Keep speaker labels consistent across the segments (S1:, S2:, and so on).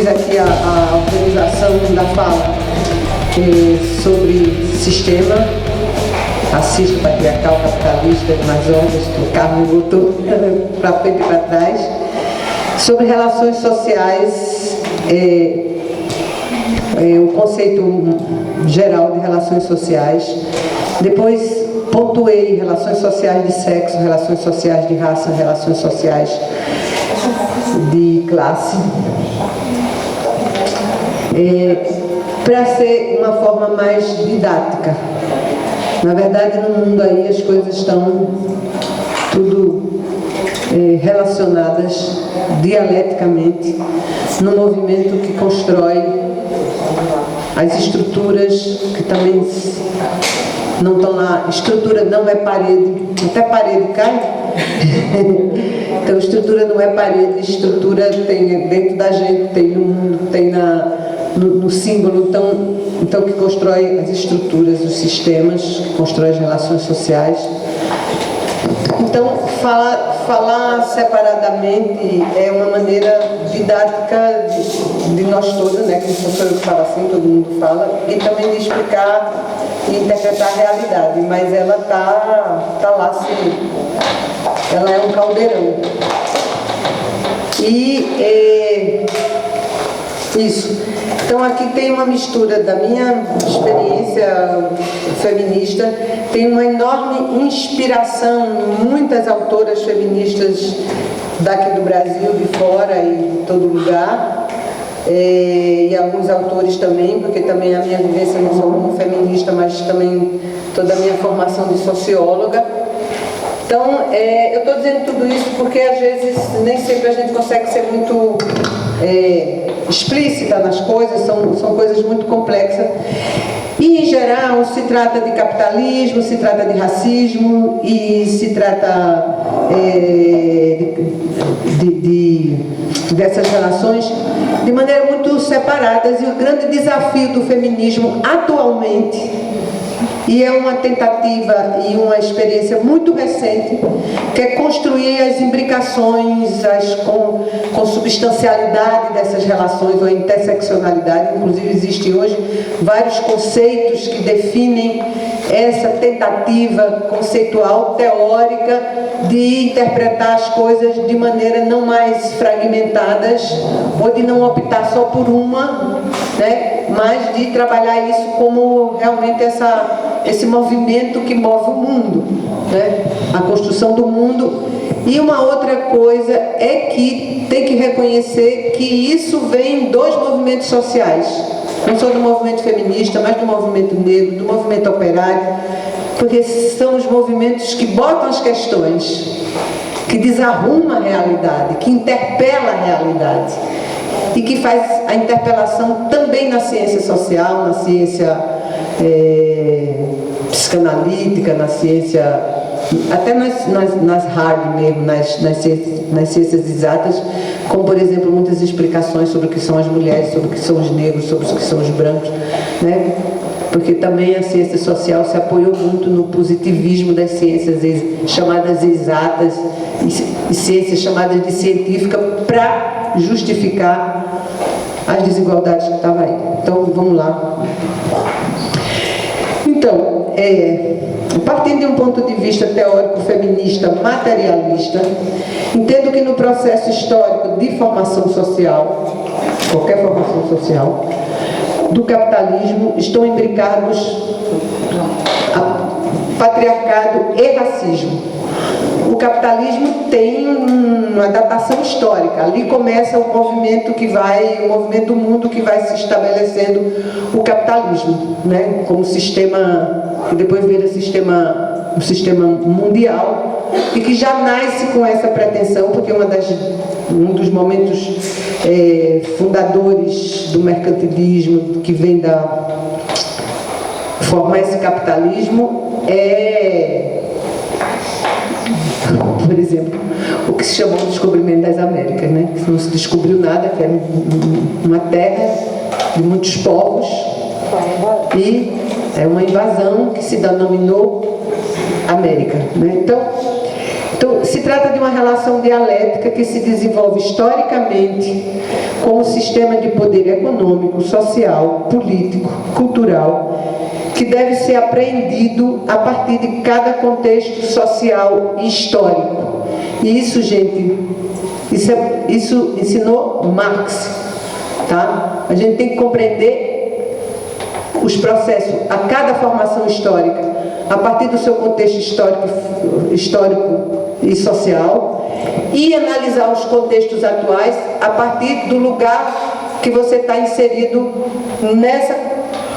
S1: fiz aqui a organização da fala sobre sistema racista, patriarcal, capitalista, mais ordens, o carro voltou para frente e para trás, sobre relações sociais, o conceito geral de relações sociais. Depois pontuei relações sociais de sexo, relações sociais de raça, relações sociais de classe, para ser uma forma mais didática. Na verdade, no mundo aí as coisas estão tudo relacionadas dialeticamente num movimento que constrói as estruturas que também não estão lá. Estrutura não é parede, até parede cai. Então, estrutura não é parede, estrutura tem dentro da gente, tem no mundo, tem no símbolo, então que constrói as estruturas, os sistemas, que constrói as relações sociais. Então, falar separadamente é uma maneira didática de nós todos, né? Que não sou eu que falo assim, todo mundo fala, e também de explicar e interpretar a realidade, mas ela tá lá assim, ela é um caldeirão. E isso. Então aqui tem uma mistura da minha experiência feminista, tem uma enorme inspiração em muitas autoras feministas daqui do Brasil, de fora e de todo lugar, e alguns autores também, porque também a minha vivência não sou como feminista, mas também toda a minha formação de socióloga. Então, eu estou dizendo tudo isso porque às vezes nem sempre a gente consegue ser muito explícita nas coisas, são coisas muito complexas. E, em geral, se trata de capitalismo, se trata de racismo e se trata dessas relações de maneira muito separadas. E o grande desafio do feminismo atualmente, e é uma tentativa e uma experiência muito recente, que é construir as imbricações, com consubstancialidade dessas relações, ou a interseccionalidade. Inclusive, existem hoje vários conceitos que definem essa tentativa conceitual, teórica, de interpretar as coisas de maneira não mais fragmentadas, ou de não optar só por uma, né, mas de trabalhar isso como realmente esse movimento que move o mundo, né? A construção do mundo. E uma outra coisa é que tem que reconhecer que isso vem dos movimentos sociais, não só do movimento feminista, mas do movimento negro, do movimento operário, porque são os movimentos que botam as questões, que desarrumam a realidade, que interpela a realidade e que faz a interpelação também na ciência social, na ciência psicanalítica, na ciência, até nas hard mesmo, nas ciências exatas, como, por exemplo, muitas explicações sobre o que são as mulheres, sobre o que são os negros, sobre o que são os brancos, né? Porque também a ciência social se apoiou muito no positivismo das ciências chamadas exatas e ciências chamadas de científica para justificar as desigualdades que estavam aí. Então, vamos lá. Então, partindo de um ponto de vista teórico feminista materialista, entendo que no processo histórico de formação social, qualquer formação social, do capitalismo, estão imbricados patriarcado e racismo. O capitalismo tem uma datação histórica. Ali começa o movimento do mundo que vai se estabelecendo o capitalismo, né? Como sistema, que depois vira um sistema mundial, e que já nasce com essa pretensão, porque um dos momentos fundadores do mercantilismo, que vem formar esse capitalismo, por exemplo, o que se chamou de descobrimento das Américas, né? Que não se descobriu nada, que era uma terra de muitos povos, e é uma invasão que se denominou América, né? Então, Então, se trata de uma relação dialética que se desenvolve historicamente como sistema de poder econômico, social, político, cultural, que deve ser apreendido a partir de cada contexto social e histórico. E isso, gente, isso ensinou Marx, tá? A gente tem que compreender os processos, a cada formação histórica, a partir do seu contexto histórico e social, e analisar os contextos atuais a partir do lugar que você está inserido nessa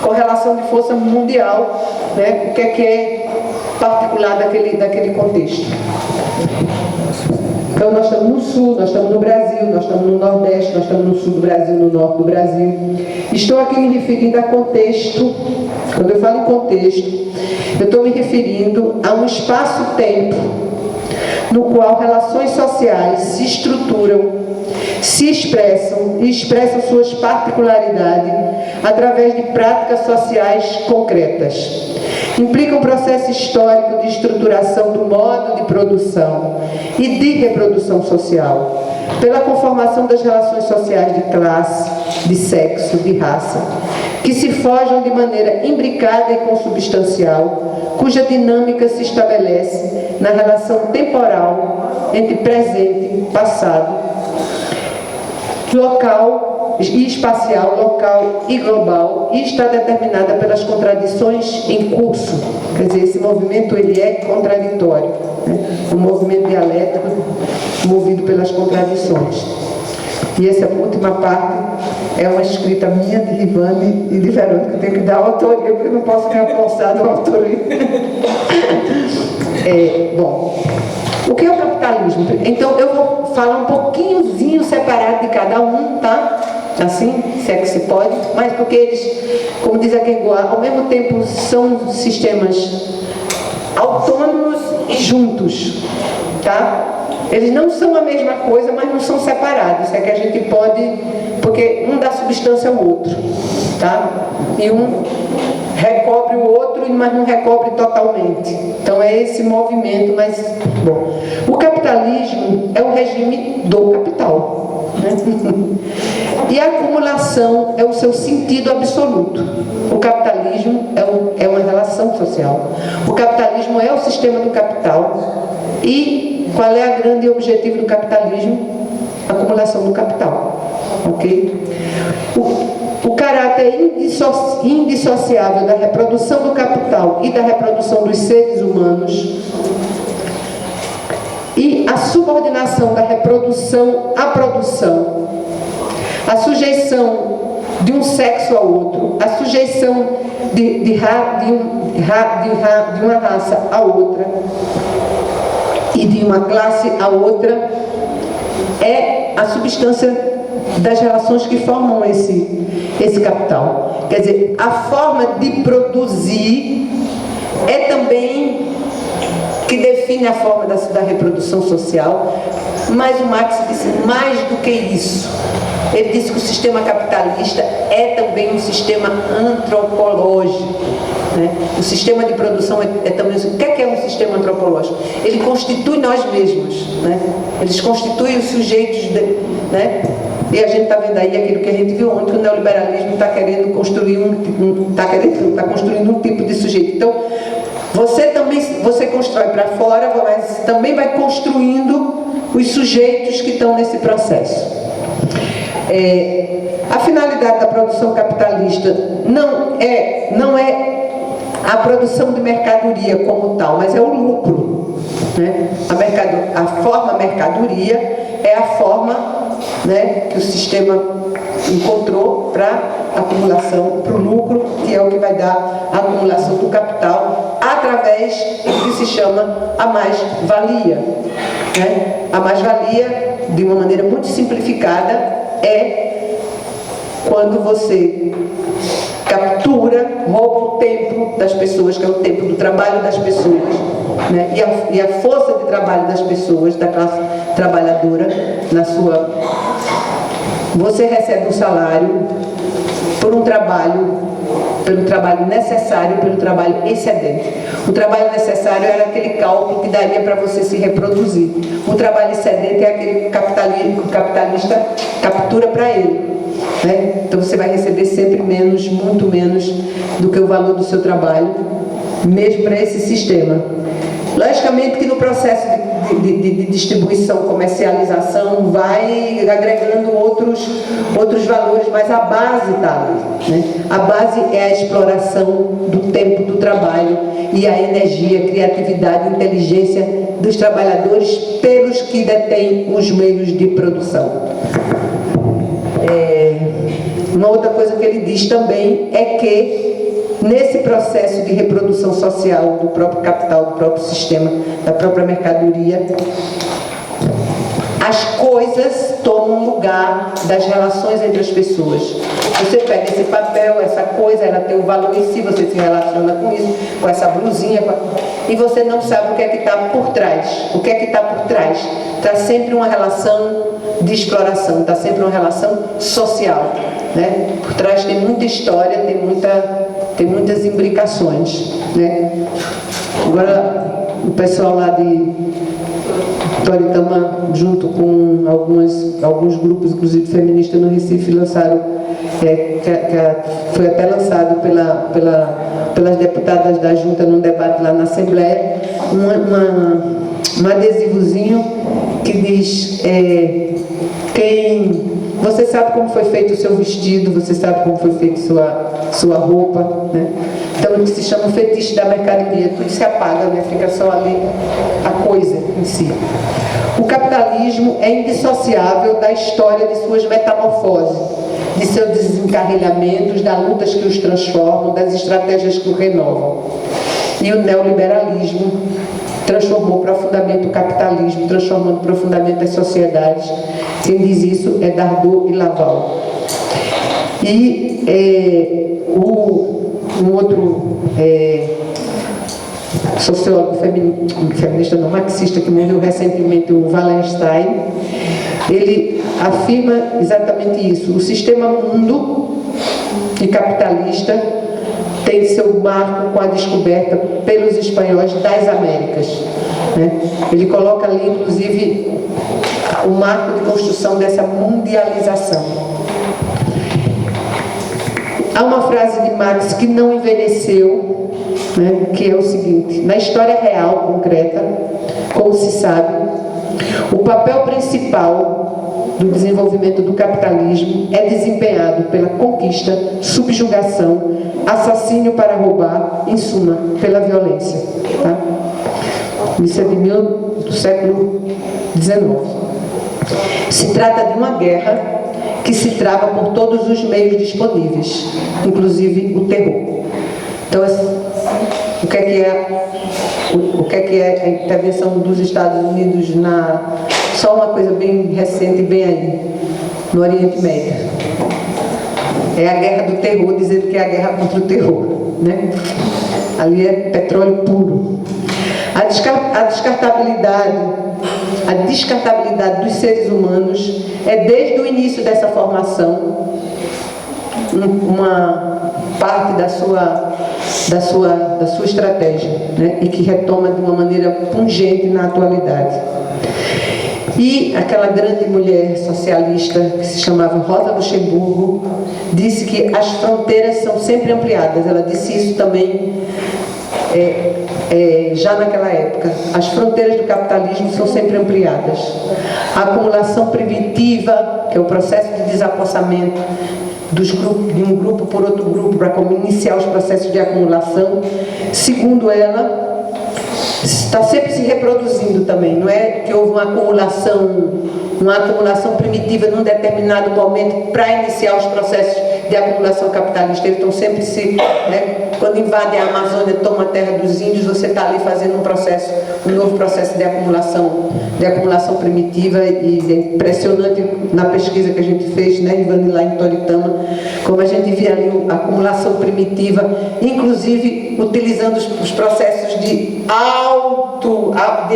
S1: correlação de força mundial, né? O que é particular daquele contexto. Então, nós estamos no sul, nós estamos no Brasil, nós estamos no Nordeste, nós estamos no sul do Brasil, no norte do Brasil. Estou aqui me referindo a contexto. Quando eu falo em contexto, eu estou me referindo a um espaço-tempo no qual relações sociais se estruturam, se expressam e expressam suas particularidades através de práticas sociais concretas. Implica um processo histórico de estruturação do modo de produção e de reprodução social, pela conformação das relações sociais de classe, de sexo, de raça, que se forjam de maneira imbricada e consubstancial, cuja dinâmica se estabelece na relação temporal entre presente, passado, local e espacial, local e global, e está determinada pelas contradições em curso. Quer dizer, esse movimento ele é contraditório, né? Um movimento dialético movido pelas contradições. E essa última parte é uma escrita minha, de Rivane e de Verônica. Eu tenho que dar autoria, porque eu não posso ficar forçado a autoria. Bom, o que é o capitalismo? Então, eu vou falar um pouquinhozinho separado de cada um, tá? Assim, se é que se pode, mas porque eles, como diz a Kierkegaard, ao mesmo tempo são sistemas autônomos e juntos, tá? Eles não são a mesma coisa, mas não são separados. É que a gente pode, porque um dá substância ao outro, tá? E um recobre o outro, mas não recobre totalmente. Então é esse movimento, mas bom. O capitalismo é o regime do capital, né? E a acumulação é o seu sentido absoluto. O capitalismo é uma relação social. O capitalismo é o sistema do capital. E qual é o grande objetivo do capitalismo? A acumulação do capital. Ok? O caráter indissociável da reprodução do capital e da reprodução dos seres humanos e a subordinação da reprodução à produção, a sujeição de um sexo ao outro, a sujeição de uma raça à outra e de uma classe à outra, é a substância das relações que formam esse capital. Quer dizer, a forma de produzir é também que define a forma da reprodução social, mas o Marx disse mais do que isso. Ele disse que o sistema capitalista é também um sistema antropológico, né? O sistema de produção é também... O que é um sistema antropológico? Ele constitui nós mesmos, né? Eles constituem os sujeitos, né? E a gente está vendo aí aquilo que a gente viu ontem, que o neoliberalismo está querendo construir está construindo um tipo de sujeito. Então, você constrói para fora, mas também vai construindo os sujeitos que estão nesse processo. A finalidade da produção capitalista não é a produção de mercadoria como tal, mas é o lucro, né? A forma mercadoria é a forma, né, que o sistema encontrou para acumulação, para o lucro, que é o que vai dar a acumulação do capital através do que se chama a mais-valia, né? A mais-valia, de uma maneira muito simplificada, é quando você captura, rouba o tempo das pessoas, que é o tempo do trabalho das pessoas, né? E a força de trabalho das pessoas, da classe trabalhadora, você recebe um salário por um trabalho pelo trabalho necessário, pelo trabalho excedente. O trabalho necessário era aquele cálculo que daria para você se reproduzir. O trabalho excedente é aquele que o capitalista captura para ele, né? Então você vai receber sempre menos, muito menos do que o valor do seu trabalho, mesmo para esse sistema. Logicamente que no processo de distribuição, comercialização, vai agregando outros valores, mas a base está ali, né? A base é a exploração do tempo do trabalho e a energia, criatividade, inteligência dos trabalhadores pelos que detêm os meios de produção. Uma outra coisa que ele diz também é que nesse processo de reprodução social do próprio capital, do próprio sistema, da própria mercadoria, as coisas tomam lugar das relações entre as pessoas. Você pega esse papel, essa coisa, ela tem um valor em si, você se relaciona com isso, com essa blusinha, e você não sabe o que é que está por trás. O que é que está por trás? Está sempre uma relação de exploração, está sempre uma relação social, né? Por trás tem muita história, tem muitas imbricações, né? Agora, o pessoal lá de Toritama, junto com alguns grupos, inclusive feministas no Recife, lançaram, foi até lançado pelas deputadas da Junta num debate lá na Assembleia, um adesivozinho que diz você sabe como foi feito o seu vestido, você sabe como foi feita sua roupa, né? Então se chama o fetiche da mercadoria, tudo se apaga, né? Fica só ali a coisa em si. O capitalismo é indissociável da história de suas metamorfoses, de seus desencarrilhamentos, das lutas que os transformam, das estratégias que o renovam. E o neoliberalismo transformou profundamente o capitalismo, transformando profundamente as sociedades. Quem diz isso é Dardot e Laval. E um outro sociólogo feminista, não, marxista, que morreu recentemente, o Wallenstein, ele afirma exatamente isso. O sistema mundo e capitalista tem seu marco com a descoberta pelos espanhóis das Américas, né? Ele coloca ali, inclusive, o marco de construção dessa mundialização. Há uma frase de Marx que não envelheceu, né, que é o seguinte: na história real, concreta, como se sabe, o papel principal do desenvolvimento do capitalismo é desempenhado pela conquista, subjugação, assassínio para roubar, em suma, pela violência. Tá? Isso é do século XIX. Se trata de uma guerra que se trava por todos os meios disponíveis, inclusive o terror. Então, o que é a intervenção dos Estados Unidos só uma coisa bem recente, bem aí, no Oriente Médio? É a guerra do terror, dizendo que é a guerra contra o terror, né? Ali é petróleo puro. A descartabilidade dos seres humanos é, desde o início dessa formação, uma parte da sua estratégia, né? E que retoma de uma maneira pungente na atualidade. E aquela grande mulher socialista que se chamava Rosa Luxemburgo disse que as fronteiras são sempre ampliadas. Ela disse isso também já naquela época. As fronteiras do capitalismo são sempre ampliadas. A acumulação primitiva, que é o processo de desapossamento de um grupo por outro grupo para iniciar os processos de acumulação, segundo ela, está sempre se reproduzindo também. Não é que houve uma acumulação primitiva num determinado momento para iniciar os processos de acumulação capitalista. Eles estão sempre quando invadem a Amazônia, tomam a terra dos índios, você está ali fazendo um novo processo de acumulação primitiva. E é impressionante na pesquisa que a gente fez, né, Ivani, lá em Toritama, como a gente via ali a acumulação primitiva, inclusive utilizando os processos de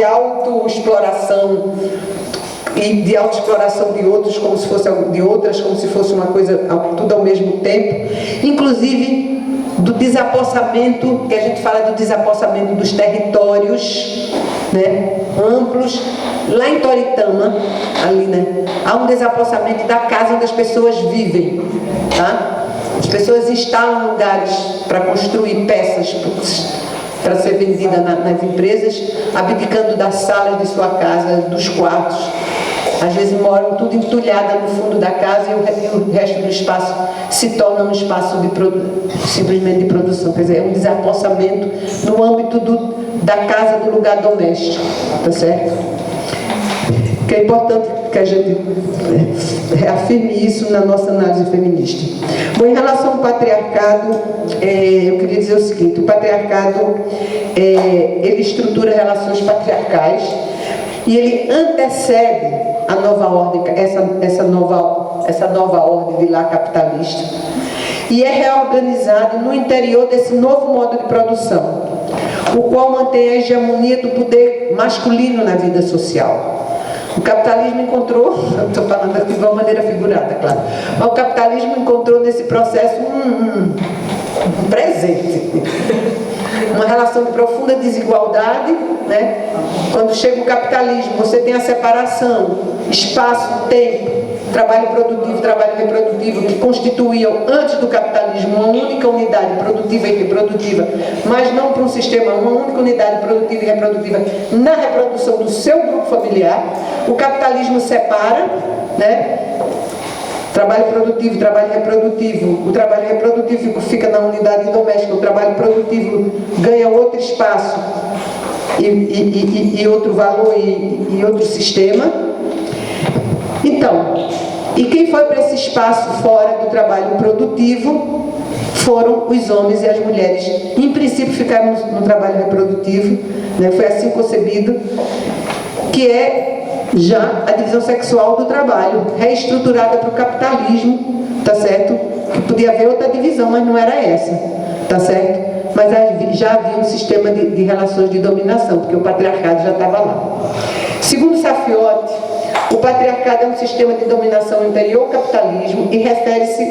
S1: autoexploração e de autoexploração de outros como se fosse uma coisa tudo ao mesmo tempo, inclusive do desapossamento, que a gente fala do desapossamento dos territórios, né, amplos. Lá em Toritama, ali, né, há um desapossamento da casa onde as pessoas vivem, tá? As pessoas instalam lugares para construir peças para ser vendida nas empresas, abdicando das salas de sua casa, dos quartos. Às vezes moram tudo entulhada no fundo da casa e o resto do espaço se torna um espaço simplesmente de produção. Quer dizer, é um desapossamento no âmbito da casa, do lugar doméstico, tá certo? Que é importante que a gente reafirme isso na nossa análise feminista. Bom, em relação ao patriarcado, eu queria dizer o seguinte: o patriarcado, ele estrutura relações patriarcais e ele antecede a nova ordem, essa nova ordem de lá capitalista, e é reorganizado no interior desse novo modo de produção, o qual mantém a hegemonia do poder masculino na vida social. O capitalismo encontrou, estou falando aqui de uma maneira figurada, claro, mas o capitalismo encontrou nesse processo um presente, uma relação de profunda desigualdade, né? Quando chega o capitalismo, você tem a separação, espaço, tempo, trabalho produtivo, trabalho reprodutivo, que constituíam antes do capitalismo uma única unidade produtiva e reprodutiva, mas não para um sistema, uma única unidade produtiva e reprodutiva na reprodução do seu grupo familiar. O capitalismo separa, né? Trabalho produtivo, trabalho reprodutivo. O trabalho reprodutivo fica na unidade doméstica, o trabalho produtivo ganha outro espaço e outro valor e outro sistema. Então, e quem foi para esse espaço fora do trabalho produtivo foram os homens e as mulheres. Em princípio ficaram no trabalho reprodutivo, né? Foi assim concebido, que é já a divisão sexual do trabalho, reestruturada para o capitalismo, tá certo? Que podia haver outra divisão, mas não era essa, tá certo? Mas já havia um sistema de relações de dominação, porque o patriarcado já estava lá. Segundo Safiotti, o patriarcado é um sistema de dominação anterior ao capitalismo e refere-se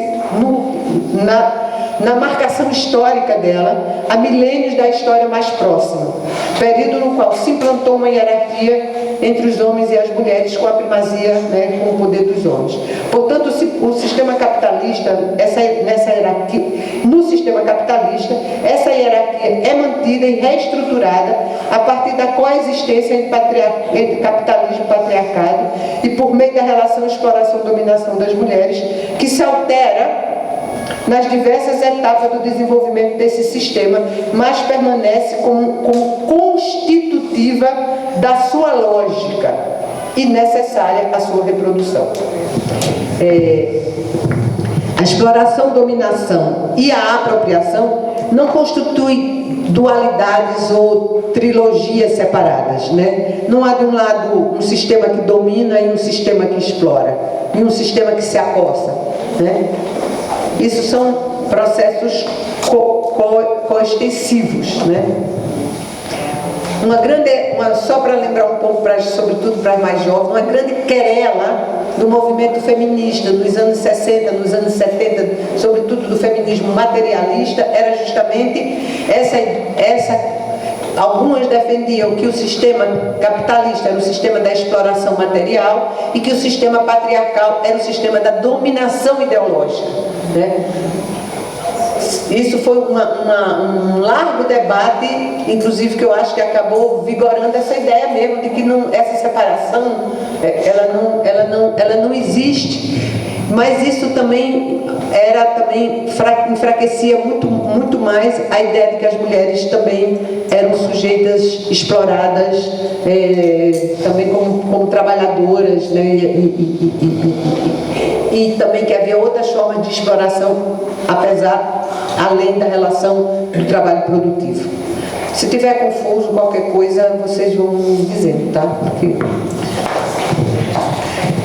S1: na marcação histórica dela a milênios da história mais próxima, período no qual se implantou uma hierarquia entre os homens e as mulheres com a primazia, né, com o poder dos homens. Portanto, o sistema capitalista, nessa hierarquia, no sistema capitalista, essa hierarquia é mantida e reestruturada a partir da coexistência entre capitalismo e patriarcado e por meio da relação exploração-dominação das mulheres, que se altera nas diversas etapas do desenvolvimento desse sistema, mas permanece como constitutiva da sua lógica e necessária à sua reprodução. A exploração, dominação e a apropriação não constituem dualidades ou trilogias separadas, né? Não há de um lado um sistema que domina e um sistema que explora, e um sistema que se apossa, né? Isso são processos coextensivos, né? Só para lembrar um pouco, sobretudo para as mais jovens, uma grande querela do movimento feminista nos anos 60, nos anos 70, sobretudo do feminismo materialista, era justamente essa. Algumas defendiam que o sistema capitalista era o sistema da exploração material e que o sistema patriarcal era o sistema da dominação ideológica, né? Isso foi um largo debate, inclusive, que eu acho que acabou vigorando essa ideia mesmo de que essa separação ela não existe. Mas isso também enfraquecia muito mais a ideia de que as mulheres também eram sujeitas, exploradas, também como trabalhadoras, né? E também que havia outras formas de exploração, além da relação do trabalho produtivo. Se tiver confuso qualquer coisa, vocês vão dizendo, tá? Porque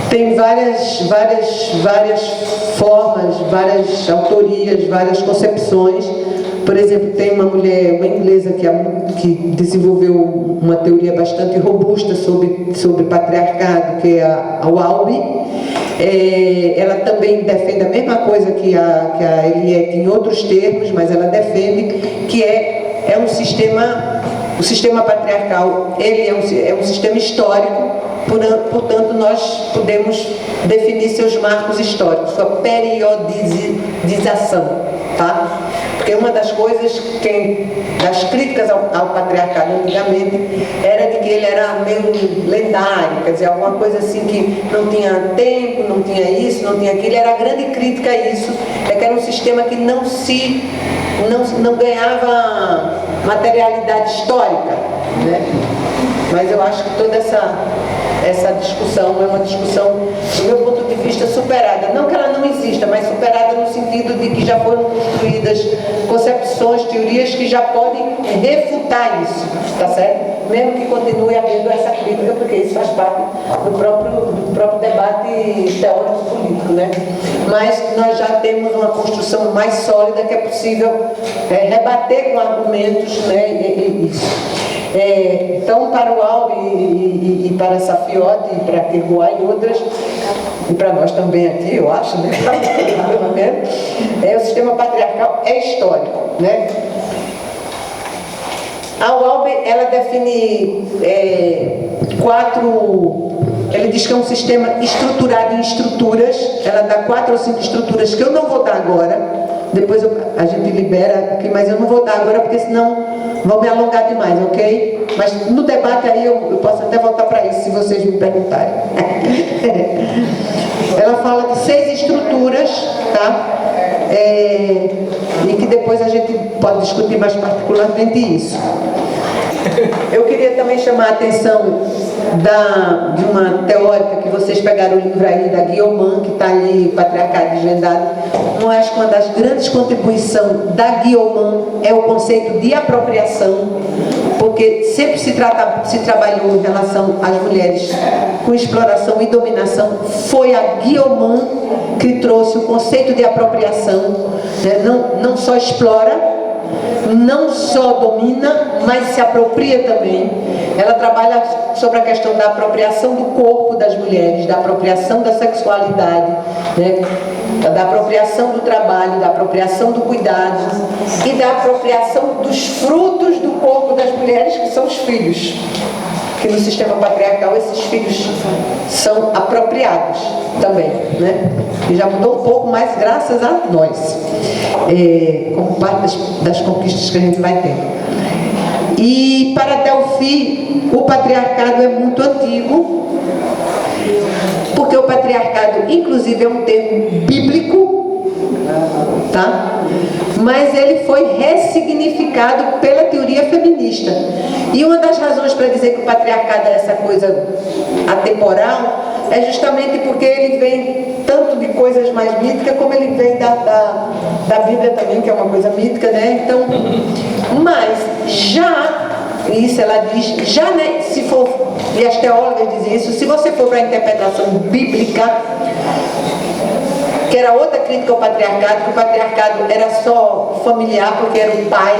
S1: tem várias formas, várias autorias, várias concepções. Por exemplo, tem uma mulher, uma inglesa que desenvolveu uma teoria bastante robusta sobre patriarcado, que é a Walby. Ela também defende a mesma coisa que a Eliette em outros termos, mas ela defende que é um sistema, o sistema patriarcal, ele é um sistema histórico, portanto nós podemos definir seus marcos históricos, sua periodização, tá? Porque uma das coisas, das críticas ao patriarcado antigamente, era de que ele era meio lendário, quer dizer, alguma coisa assim que não tinha tempo, não tinha isso, não tinha aquilo. Era a grande crítica a isso, que era um sistema que não ganhava materialidade histórica, né? Mas eu acho que toda essa discussão é uma discussão, do meu ponto de vista, superada. Não que ela não exista, mas superada no sentido de que já foram construídas concepções, teorias que já podem refutar isso, tá certo? Mesmo que continue havendo essa crítica, porque isso faz parte do próprio debate teórico-político, né? Mas nós já temos uma construção mais sólida que é possível rebater com argumentos, né, isso. Então, para o Alve e para a Safiotti, e para a Kerouac e outras, e para nós também aqui, eu acho, né? O sistema patriarcal é histórico, né? A Alve, ela define ele diz que é um sistema estruturado em estruturas. Ela dá 4 ou 5 estruturas que eu não vou dar agora. Depois a gente libera aqui, mas eu não vou dar agora porque senão vou me alongar demais, ok? Mas no debate aí eu posso até voltar para isso, se vocês me perguntarem. Ela fala de 6 estruturas, tá? E que depois a gente pode discutir mais particularmente isso. Eu queria também chamar a atenção de uma teórica que vocês pegaram o livro aí, da Guillemot, que está ali, Patriarcado Desvendado. Eu acho que uma das grandes contribuições da Guillemot é o conceito de apropriação, porque sempre se trabalhou em relação às mulheres com exploração e dominação. Foi a Guillemot que trouxe o conceito de apropriação, né? Não só explora, não só domina, mas se apropria também. Ela trabalha sobre a questão da apropriação do corpo das mulheres, da apropriação da sexualidade, né? Da apropriação do trabalho, da apropriação do cuidado e da apropriação dos frutos do corpo das mulheres, que são os filhos. Que no sistema patriarcal esses filhos são apropriados também, né? E já mudou um pouco, mas graças a nós, como parte das conquistas que a gente vai ter. E para Delphi, o patriarcado é muito antigo, porque o patriarcado, inclusive, é um termo bíblico, tá? Mas ele foi ressignificado pela teoria feminista. E uma das razões para dizer que o patriarcado é essa coisa atemporal é justamente porque ele vem tanto de coisas mais míticas, como ele vem da Bíblia também, que é uma coisa mítica, né? Então, mas isso ela diz, né, se for, e as teólogas dizem isso, se você for para a interpretação bíblica, que era outra crítica ao patriarcado, que o patriarcado era só familiar, porque era o pai.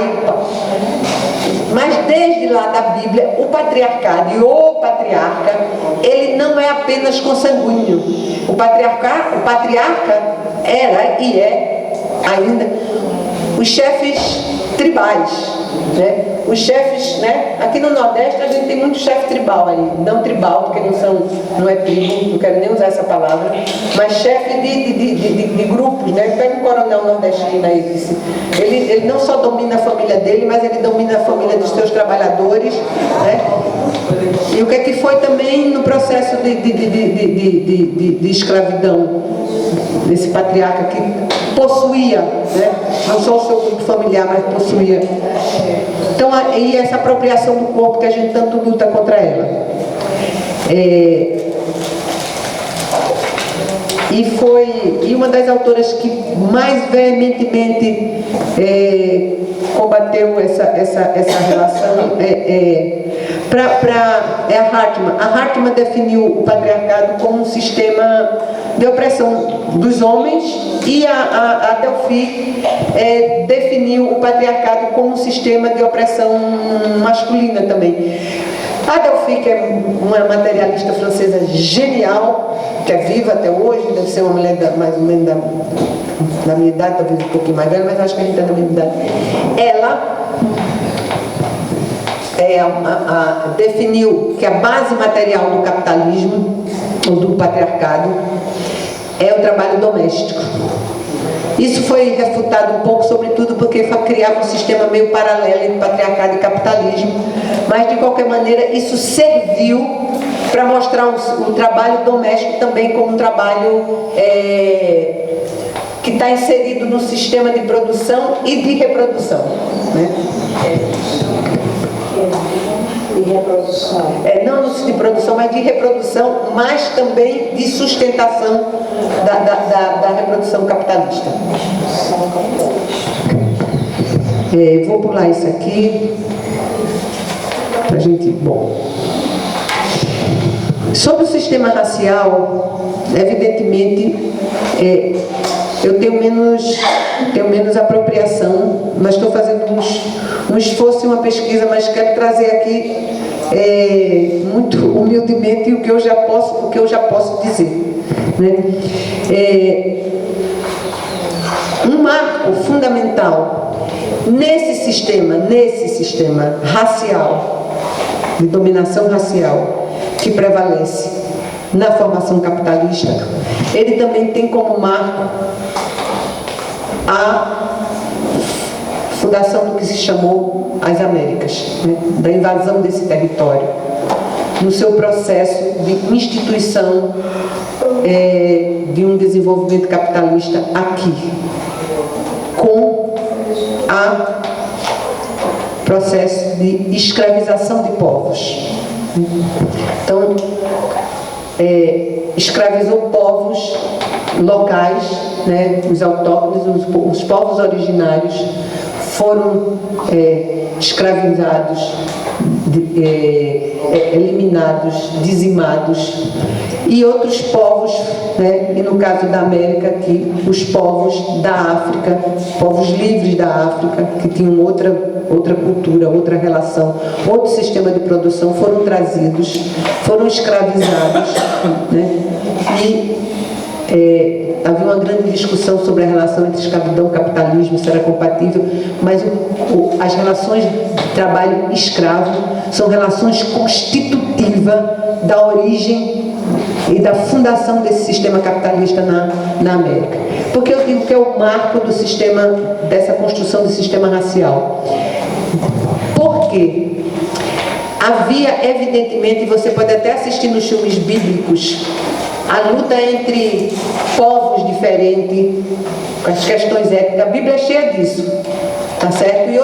S1: Mas desde lá da Bíblia, o patriarcado e o patriarca, ele não é apenas consanguíneo. O patriarca era e é ainda os chefes tribais, né? Os chefes, né? Aqui no Nordeste a gente tem muito chefe tribal aí, não tribal, porque não é tribo, não quero nem usar essa palavra, mas chefe de grupos, né? Pega um coronel nordestino aí, disse, ele não só domina a família dele, mas ele domina a família dos seus trabalhadores, né? E o que é que foi também no processo de escravidão desse patriarca que possuía, né? Não só o seu grupo familiar, mas possuía. Então, aí essa apropriação do corpo que a gente tanto luta contra ela. E uma das autoras que mais veementemente combateu essa relação é a Hartmann. A Hartmann definiu o patriarcado como um sistema de opressão dos homens, e a Delphi definiu o patriarcado como um sistema de opressão masculina também. A Delphi, que é uma materialista francesa genial, que é viva até hoje, deve ser uma mulher mais ou menos da minha idade, talvez um pouquinho mais velha, mas acho que a gente é da mesma idade. Ela definiu que a base material do capitalismo, ou do patriarcado, é o trabalho doméstico. Isso foi refutado um pouco, sobretudo porque criava um sistema meio paralelo entre patriarcado e capitalismo, mas de qualquer maneira isso serviu para mostrar o trabalho doméstico também como um trabalho que está inserido no sistema de produção e de reprodução, né?
S2: De reprodução.
S1: Não no de produção, mas de reprodução, mas também de sustentação da reprodução capitalista. Vou pular isso aqui pra gente. Bom, sobre o sistema racial, evidentemente eu tenho menos apropriação, mas estou fazendo um esforço e uma pesquisa, mas quero trazer aqui muito humildemente o que eu já posso dizer, né? Um marco fundamental nesse sistema racial, de dominação racial, que prevalece na formação capitalista, ele também tem como marco a fundação do que se chamou as Américas, né? Da invasão desse território, no seu processo de instituição de um desenvolvimento capitalista aqui, com a processo de escravização de povos. Então, escravizou povos locais, né? Os autóctones, os povos originários foram escravizados, eliminados, dizimados, e outros povos, né? E no caso da América aqui, os povos da África, povos livres da África, que tinham outra cultura, outra relação, outro sistema de produção, foram trazidos, foram escravizados, né? E havia uma grande discussão sobre a relação entre escravidão e capitalismo, se era compatível, mas as relações de trabalho escravo são relações constitutivas da origem e da fundação desse sistema capitalista na América. Porque eu digo que é o marco do sistema, dessa construção do sistema racial. Porque havia, evidentemente, você pode até assistir nos filmes bíblicos, a luta entre povos diferentes, as questões étnicas. A Bíblia é cheia disso, tá certo? E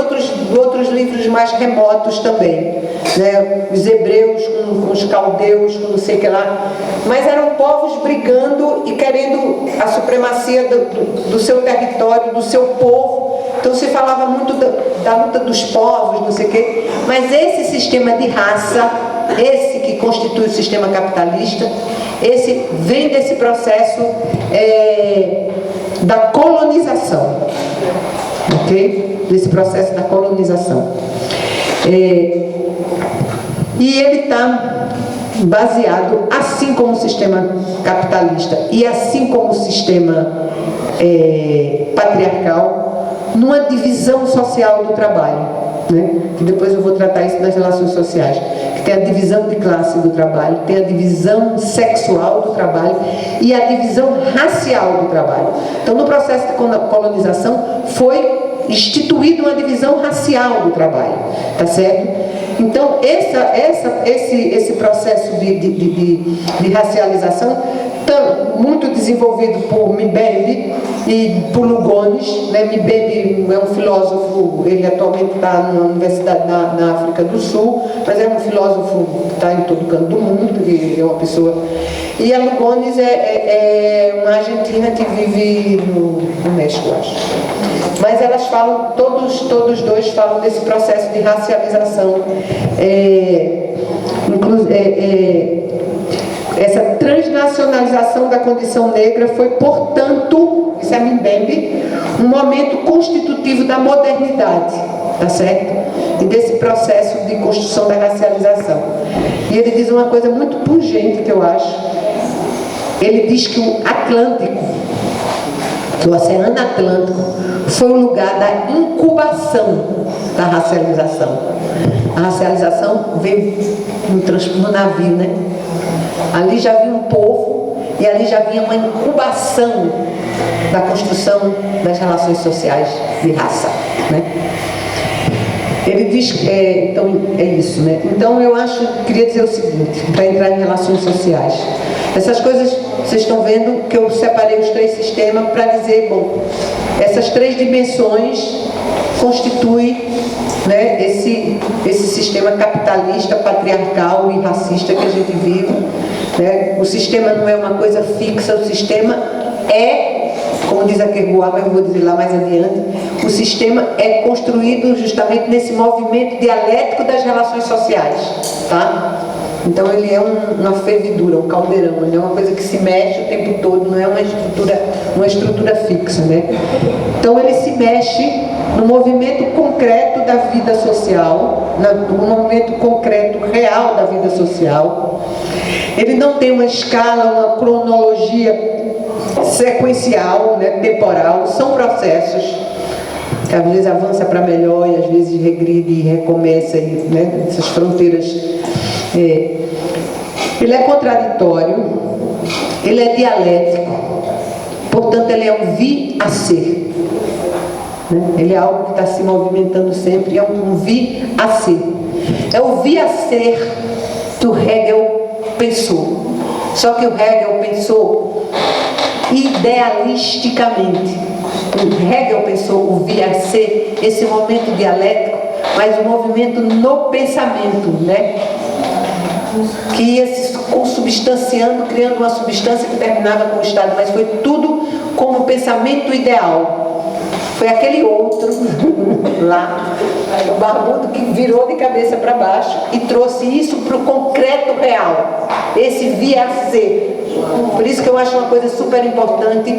S1: outros livros mais remotos também, né? Os hebreus com os caldeus, com não sei o que lá. Mas eram povos brigando e querendo a supremacia do seu território, do seu povo. Então se falava muito da luta dos povos, não sei o quê. Mas esse sistema de raça, esse que constitui o sistema capitalista, esse vem desse processo da colonização, ok? Desse processo da colonização. E ele está baseado, assim como o sistema capitalista e assim como o sistema patriarcal, numa divisão social do trabalho, né? Que depois eu vou tratar isso nas relações sociais. Tem a divisão de classe do trabalho, tem a divisão sexual do trabalho e a divisão racial do trabalho. Então, no processo de colonização, foi instituída uma divisão racial do trabalho, tá certo? Então, esse processo de racialização, muito desenvolvido por Mbembe e por Lugones, né? Mbembe é um filósofo, ele atualmente está na universidade na África do Sul, mas é um filósofo que está em todo canto do mundo, ele é uma pessoa. E a Lugones é uma argentina que vive no México, acho. Mas elas falam, todos dois falam desse processo de racialização, essa transnacionalização da condição negra foi, portanto, isso é Mbembe, um momento constitutivo da modernidade, tá certo? e desse processo de construção da racialização. E ele diz uma coisa muito pungente que eu acho. Ele diz que o Atlântico, que o Oceano Atlântico, foi o lugar da incubação da racialização. A racialização veio no navio, né? Ali já havia um povo e ali já havia uma incubação da construção das relações sociais de raça, né? Ele diz que então é isso, né? Então eu queria dizer o seguinte, para entrar em relações sociais. Essas coisas, vocês estão vendo que eu separei os 3 sistemas para dizer, bom, essas 3 dimensões constituem, né, esse sistema capitalista, patriarcal e racista que a gente vive, né? O sistema não é uma coisa fixa, o sistema é, como diz a Kerouac, mas eu vou dizer lá mais adiante, o sistema é construído justamente nesse movimento dialético das relações sociais, tá? Então ele é uma fervidura, um caldeirão, ele é uma coisa que se mexe o tempo todo, não é uma estrutura fixa, né? Então ele se mexe no movimento concreto da vida social, no movimento concreto real da vida social. Ele não tem uma escala, uma cronologia sequencial, né, temporal, são processos que às vezes avança para melhor e às vezes regride e recomeça, né, essas fronteiras. Ele é contraditório, ele é dialético, portanto ele é um vir a ser, né? Ele é algo que está se movimentando sempre, é um vir a ser. É o vir a ser que o Hegel pensou, só que o Hegel pensou idealisticamente. O Hegel pensou o vir a ser, esse momento dialético, mas o movimento no pensamento, né? Que ia se consubstanciando, criando uma substância que terminava com o Estado, mas foi tudo como pensamento ideal. Foi aquele outro lá, o barbudo, que virou de cabeça para baixo e trouxe isso para o concreto real, esse vir a ser. Por isso que eu acho uma coisa super importante,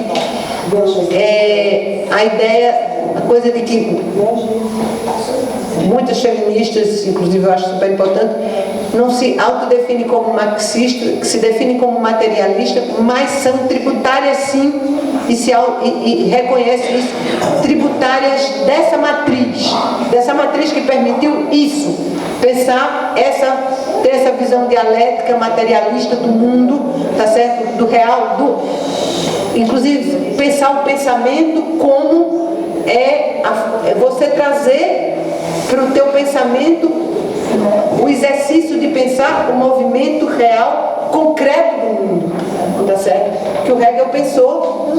S1: a ideia, a coisa de que muitas feministas, inclusive eu acho super importante, não se autodefinem como marxistas, que se definem como materialistas, mas são tributárias sim, e reconhecem isso, tributárias dessa matriz que permitiu isso, pensar ter essa visão dialética materialista do mundo, tá certo? Do real, inclusive pensar o pensamento como você trazer para o teu pensamento o exercício de pensar o movimento real, concreto do mundo, tá certo? Que o Hegel pensou,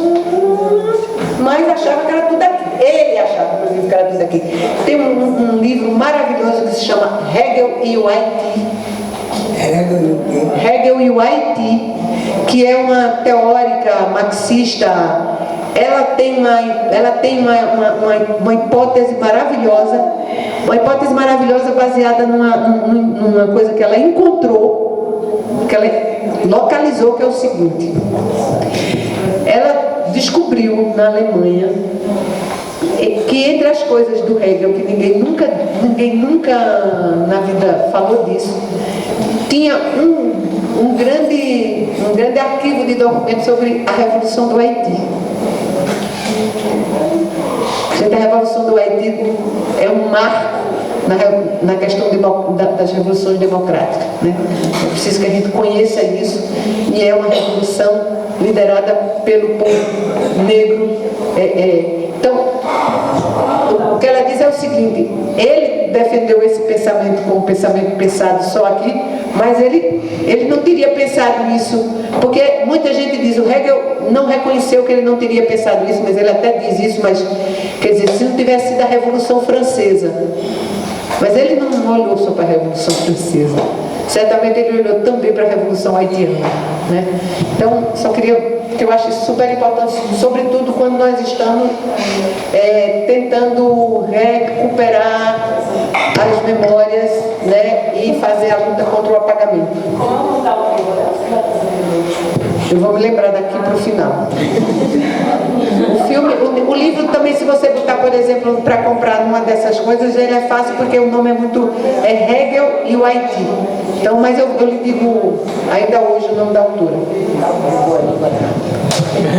S1: mas achava que era tudo aqui. Ele achava, inclusive, que era tudo aqui. Tem um livro maravilhoso que se chama Hegel e o Haiti. Hegel e o Haiti, que é uma teórica marxista. Ela tem uma hipótese maravilhosa baseada numa coisa que ela encontrou, que ela localizou, que é o seguinte. Ela descobriu na Alemanha que entre as coisas do Hegel, que ninguém nunca na vida falou disso, tinha um grande arquivo de documentos sobre a Revolução do Haiti. A Revolução do Haiti é um marco na questão das revoluções democráticas, né? É preciso que a gente conheça isso, e é uma revolução liderada pelo povo negro. Então, o que ela diz é o seguinte: ele defendeu esse pensamento como pensamento pensado só aqui, mas ele não teria pensado isso, porque muita gente diz, o Hegel não reconheceu que ele não teria pensado isso, mas ele até diz isso, mas quer dizer, se não tivesse sido a Revolução Francesa, mas ele não olhou só para a Revolução Francesa, certamente ele olhou também para a Revolução Haitiana, né? Então, só queria, que eu acho super importante, sobretudo quando nós estamos tentando recuperar as memórias, né, e fazer a luta contra o apagamento. Eu vou me lembrar daqui para o final. O livro também, se você botar, por exemplo, para comprar uma dessas coisas, ele é fácil porque o nome é muito... É Hegel e o Haiti. Então, mas eu lhe digo ainda hoje o nome da autora.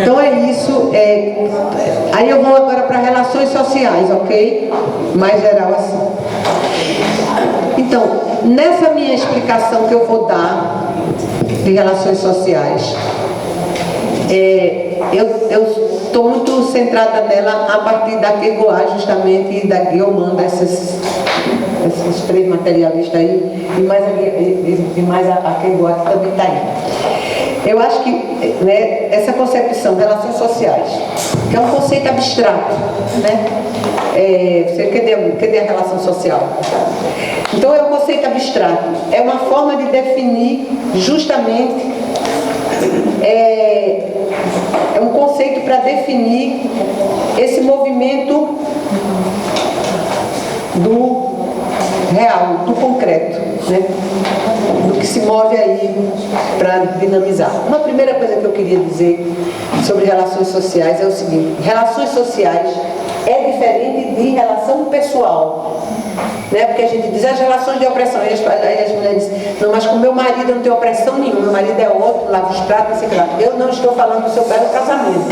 S1: Então é isso. Aí eu vou agora para relações sociais, ok? Mais geral assim. Então, nessa minha explicação que eu vou dar de relações sociais, eu estou muito centrada nela a partir da Kierkegaard, justamente, e da Guilherme, esses três materialistas aí, e mais a Kierkegaard que também está aí. Eu acho que, né, essa concepção de relações sociais, que é um conceito abstrato, né? Cadê a relação social? Então é um conceito abstrato, é uma forma de definir justamente, é um conceito para definir esse movimento do real, do concreto, né? Do que se move aí para dinamizar. Uma primeira coisa que eu queria dizer sobre relações sociais é o seguinte: relações sociais é diferente de relação pessoal, né? Porque a gente diz as relações de opressão, aí as mulheres dizem, não, mas com meu marido eu não tenho opressão nenhuma, meu marido é outro, lava os pratos, não sei o que lá. Eu não estou falando do seu belo casamento.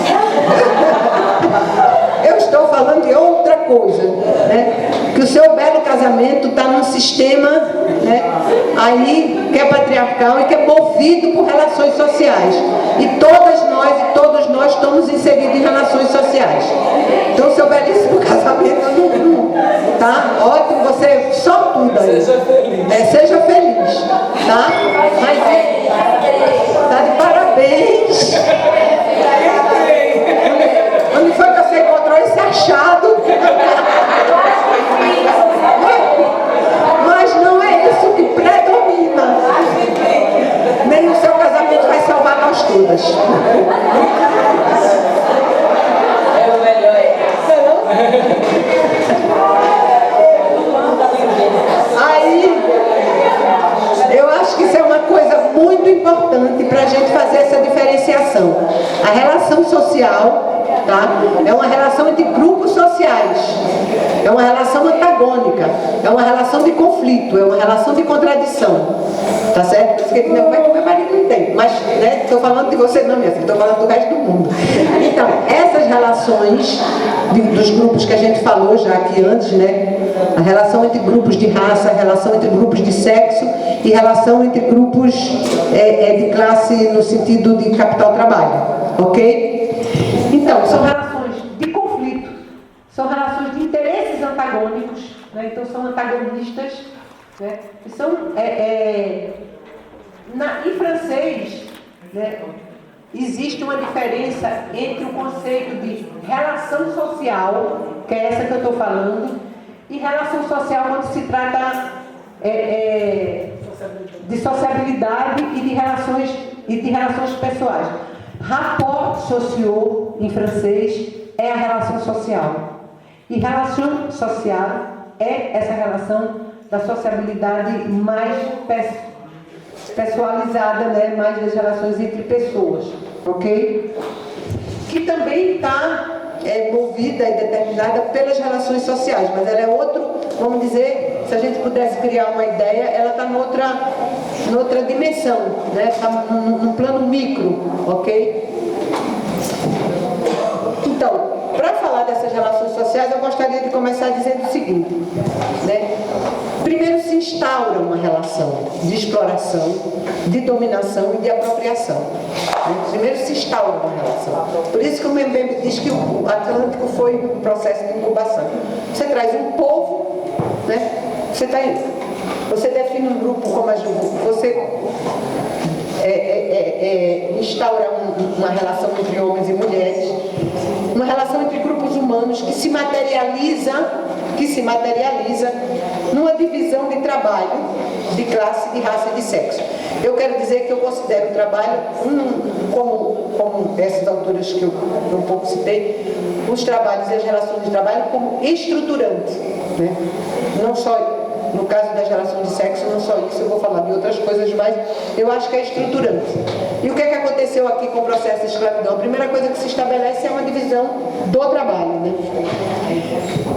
S1: Eu estou falando de outra coisa, né? Que o seu belo casamento está num sistema, né, aí que é patriarcal e que é movido por relações sociais. E todos nós estamos inseridos em relações sociais. Então, o seu belíssimo casamento não tá ótimo, você sortuda aí. Seja feliz. Seja feliz, tá? Mas tá de parabéns. Onde foi que você encontrou esse achado? Mas não é isso que predomina. Nem o seu casamento vai salvar nós todas. É o melhor. Aí, eu acho que isso é uma coisa muito importante para a gente fazer essa diferenciação. A relação social, tá? É uma relação entre grupos sociais, é uma relação antagônica, é uma relação de conflito, é uma relação de contradição, tá certo? Porque como é que meu marido não tem? Mas, né, estou falando de você não, minha filha, estou falando do resto do mundo. Então, essas relações dos grupos que a gente falou já aqui antes, né? A relação entre grupos de raça, a relação entre grupos de sexo e relação entre grupos de classe no sentido de capital-trabalho, ok? Então, são relações de conflito, são relações de interesses antagônicos, né? Então são antagonistas, né? E são, em francês, né, existe uma diferença entre o conceito de relação social, que é essa que eu estou falando, e relação social quando se trata de sociabilidade e de relações pessoais. Rapport social, em francês, é a relação social. E relação social é essa relação da sociabilidade mais pessoalizada, né? Mais das relações entre pessoas, ok? Que também está movida e determinada pelas relações sociais, mas ela é outro, vamos dizer, se a gente pudesse criar uma ideia, ela está noutra dimensão, né? Está num plano micro, ok? Então, para falar dessas relações sociais, eu gostaria de começar dizendo o seguinte, né? Primeiro se instaura uma relação de exploração, de dominação e de apropriação. Primeiro se instaura uma relação. Por isso que o Mbembe diz que o Atlântico foi um processo de incubação. Você traz um povo, né? Você define um grupo como a Juventude, você instaura uma relação entre homens e mulheres, uma relação entre grupos humanos que se materializa numa divisão de trabalho, de classe, de raça e de sexo. Eu quero dizer que eu considero o trabalho, como essas autoras que eu um pouco citei, os trabalhos e as relações de trabalho como estruturante, né? Não só No caso das relações de sexo, não só isso, eu vou falar de outras coisas, mas eu acho que é estruturante. E o que é que aconteceu aqui com o processo de escravidão? A primeira coisa que se estabelece é uma divisão do trabalho, né?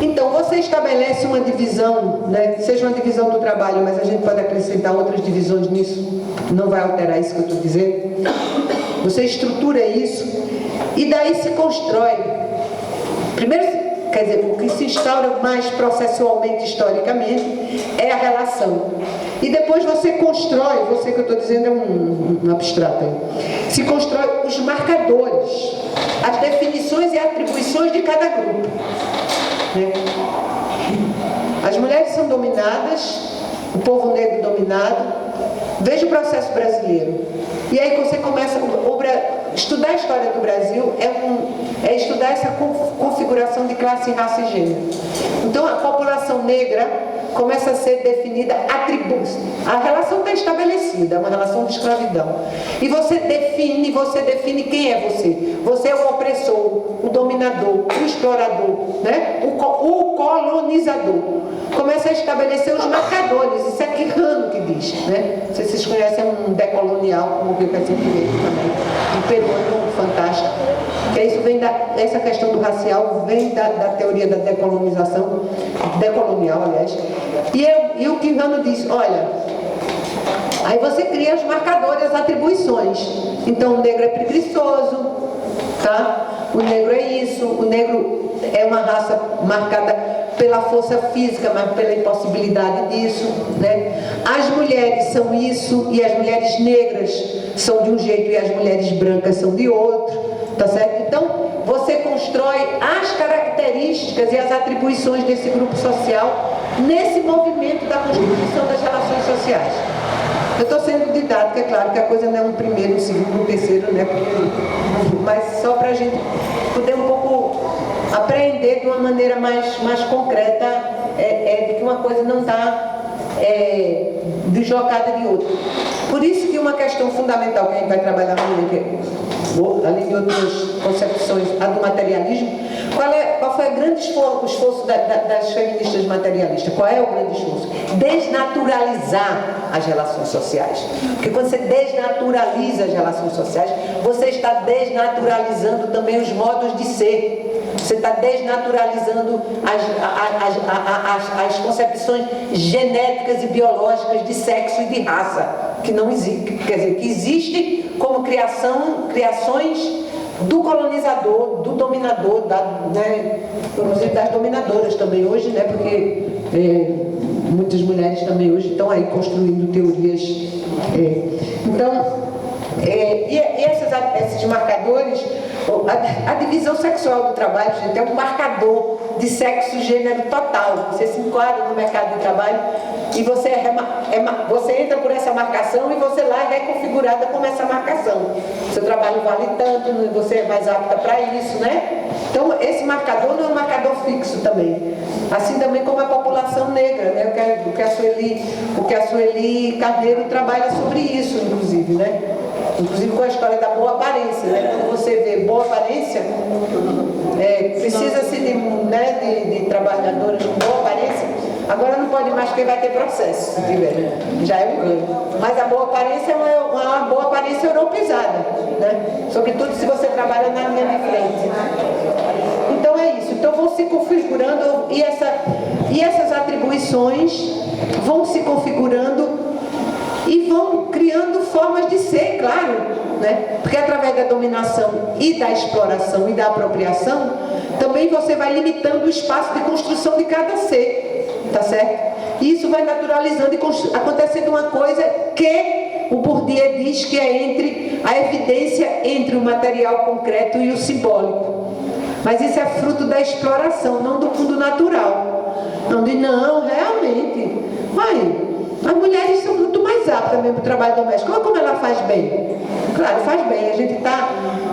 S1: Então, você estabelece uma divisão, né? Seja uma divisão do trabalho, mas a gente pode acrescentar outras divisões nisso, não vai alterar isso que eu estou dizendo. Você estrutura isso e daí se constrói. Primeiro, quer dizer, o que se instaura mais processualmente, historicamente, é a relação. E depois você constrói, você que eu estou dizendo é um abstrato aí, se constrói os marcadores, as definições e atribuições de cada grupo, né? As mulheres são dominadas, o povo negro dominado. Veja o processo brasileiro. E aí você começa estudar a história do Brasil é estudar essa configuração de classe, raça e gênero. Então a população negra começa a ser definida atributos. A relação está estabelecida, é uma relação de escravidão. E você define quem é você. Você é o opressor, o dominador, o explorador, né? O colonizador. Começa a estabelecer os marcadores. Isso é Quijano que diz, né? Não sei se vocês conhecem um decolonial, como o que eu também, um peruano fantástico. Que isso vem essa questão do racial vem da teoria da decolonização, decolonial, aliás. E o Quijano diz, olha, aí você cria os marcadores, as atribuições. Então o negro é preguiçoso, tá? O negro é isso, o negro é uma raça marcada pela força física, mas pela impossibilidade disso, né? As mulheres são isso, e as mulheres negras são de um jeito e as mulheres brancas são de outro, tá certo? Então, você constrói as características e as atribuições desse grupo social nesse movimento da constituição das relações sociais. Eu estou sendo didática, é claro que a coisa não é um primeiro, um segundo, um terceiro, né? Mas só para a gente poder um pouco aprender de uma maneira mais concreta de que uma coisa não está deslocada de outra. Por isso que uma questão fundamental que a gente vai trabalhar muito, além de outras concepções, a do materialismo, qual foi o grande esforço das feministas materialistas? Qual é o grande esforço? Desnaturalizar as relações sociais. Porque quando você desnaturaliza as relações sociais, você está desnaturalizando também os modos de ser. Você está desnaturalizando as concepções genéticas e biológicas de sexo e de raça, que não existem, quer dizer, que existem como criações do colonizador, do dominador, né, inclusive das dominadoras também hoje, né, porque muitas mulheres também hoje estão aí construindo teorias. Esses marcadores, a divisão sexual do trabalho, gente, é um marcador de sexo e gênero total. Você se enquadra no mercado de trabalho e você entra por essa marcação e você lá é reconfigurada como essa marcação. Seu trabalho vale tanto, você é mais apta para isso, né? Então, esse marcador não é um marcador fixo também. Assim também como a população negra, né? O que a Sueli Carneiro trabalha sobre isso, inclusive, né? Inclusive com a história da boa aparência, né? Quando você vê boa aparência, precisa-se de trabalhadoras com boa aparência. Agora não pode mais porque vai ter processo, se tiver, já é um ganho. Mas a boa aparência é uma boa aparência europeizada, né? Sobretudo se você trabalha na linha de frente. Então é isso. Então vão se configurando e essas atribuições vão se configurando e vão criando formas de ser, claro, né? Porque através da dominação e da exploração e da apropriação, também você vai limitando o espaço de construção de cada ser, tá certo? E isso vai naturalizando e acontecendo uma coisa que o Bourdieu diz que é entre a evidência entre o material concreto e o simbólico. Mas isso é fruto da exploração, não do mundo natural. Não, realmente, as mulheres são muito mais aptas mesmo para o trabalho doméstico. Olha como ela faz bem. Claro, faz bem.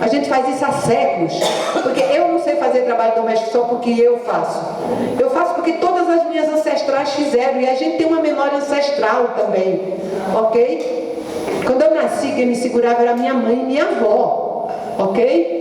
S1: A gente faz isso há séculos. Porque eu não sei fazer trabalho doméstico só porque eu faço. Eu faço porque todas as minhas ancestrais fizeram. E a gente tem uma memória ancestral também. Ok? Quando eu nasci, quem me segurava era minha mãe e minha avó. Ok?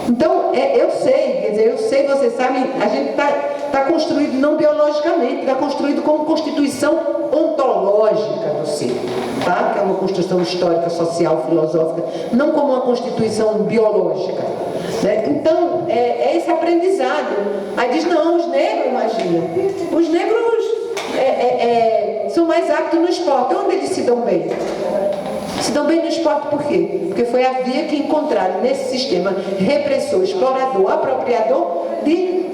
S1: Então, eu sei, quer dizer, eu sei, vocês sabem, a gente está construído não biologicamente, está construído como constituição ontológica do ser, tá? Que é uma construção histórica, social, filosófica, não como uma constituição biológica, né? Então, é esse aprendizado. Aí diz, não, os negros, imagina, os negros são mais aptos no esporte. Onde eles se dão bem? Se dão bem no esporte por quê? Porque foi a via que encontraram nesse sistema repressor, explorador, apropriador, de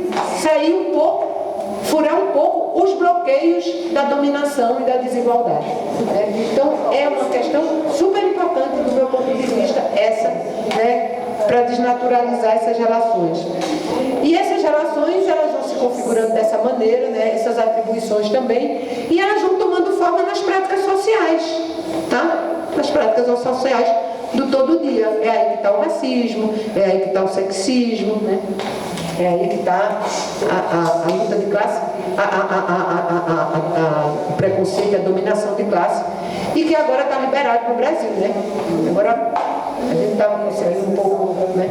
S1: sair um pouco, furar um pouco os bloqueios da dominação e da desigualdade. Né? Então, é uma questão super importante do meu ponto de vista, essa, né, para desnaturalizar essas relações. E essas relações, elas vão se configurando dessa maneira, né, essas atribuições também, e elas vão tomando forma nas práticas sociais, tá? Nas práticas sociais do todo dia. É aí que está o racismo, é aí que está o sexismo, né? É aí que está a luta de classe, o preconceito, a dominação de classe, e que agora está liberado para o Brasil, né? Agora a gente está um pouco, né?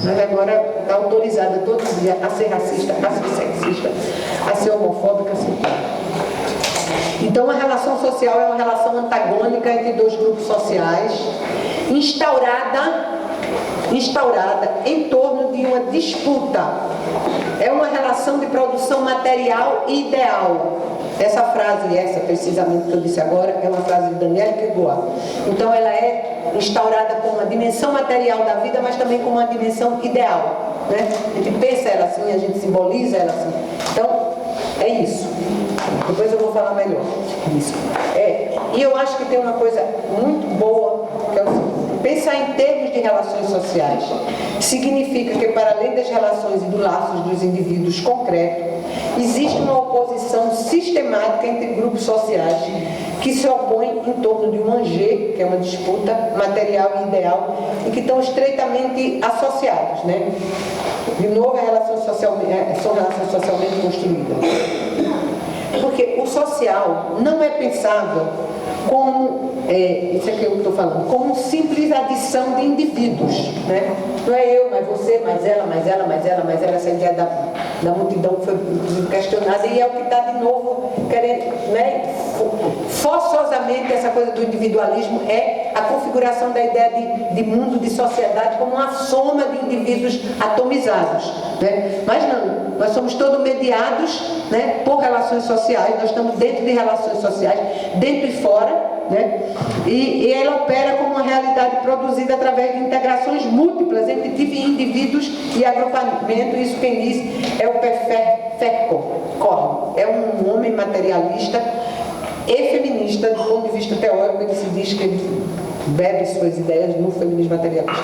S1: Mas agora está autorizada todo dia a ser racista, a ser sexista, a ser homofóbica, assim. Então, a relação social é uma relação antagônica entre dois grupos sociais, instaurada em torno de uma disputa. É uma relação de produção material e ideal. Essa frase, precisamente que eu disse agora, é uma frase de Daniel Kierkegaard. Então, ela é instaurada com uma dimensão material da vida, mas também com uma dimensão ideal, né? A gente pensa ela assim, a gente simboliza ela assim. Então, é isso. Depois eu vou falar melhor disso. E eu acho que tem uma coisa muito boa, que é o seguinte: pensar em termos de relações sociais significa que, para além das relações e dos laços dos indivíduos concretos, existe uma oposição sistemática entre grupos sociais que se opõem em torno de um angê, que é uma disputa material e ideal, e que estão estreitamente associados, né? De novo, são relações socialmente construídas. Porque o social não é pensável como, isso aqui eu estou falando, como simples adição de indivíduos, né? Não é eu, mas você, mais ela, mais ela, mais ela, mais ela, essa ideia da multidão que foi questionada, e é o que está de novo querendo, né? Forçosamente, essa coisa do individualismo é a configuração da ideia de mundo, de sociedade, como uma soma de indivíduos atomizados, né? Mas não, nós somos todos mediados, né, por relações sociais, nós estamos dentro de relações sociais, dentro e fora, né? E ela opera como uma realidade produzida através de integrações múltiplas entre indivíduos e agrupamento. Isso quem diz é o Korn. É um homem materialista e feminista. Do ponto de vista teórico, ele se diz que ele bebe suas ideias no feminismo materialista.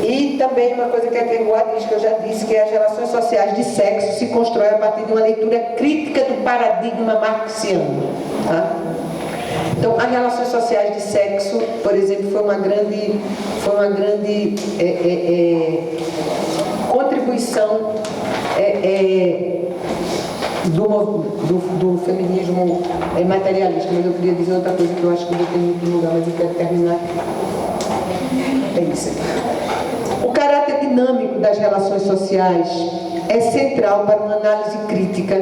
S1: E também uma coisa que a Kierkegaard diz, que eu já disse, que as relações sociais de sexo se constroem a partir de uma leitura crítica do paradigma marxiano, tá? Então, as relações sociais de sexo, por exemplo, foi uma grande contribuição do feminismo materialista. Mas eu queria dizer outra coisa que eu acho que eu vou ter muito lugar, mas eu quero terminar. É isso aqui. O caráter dinâmico das relações sociais é central para uma análise crítica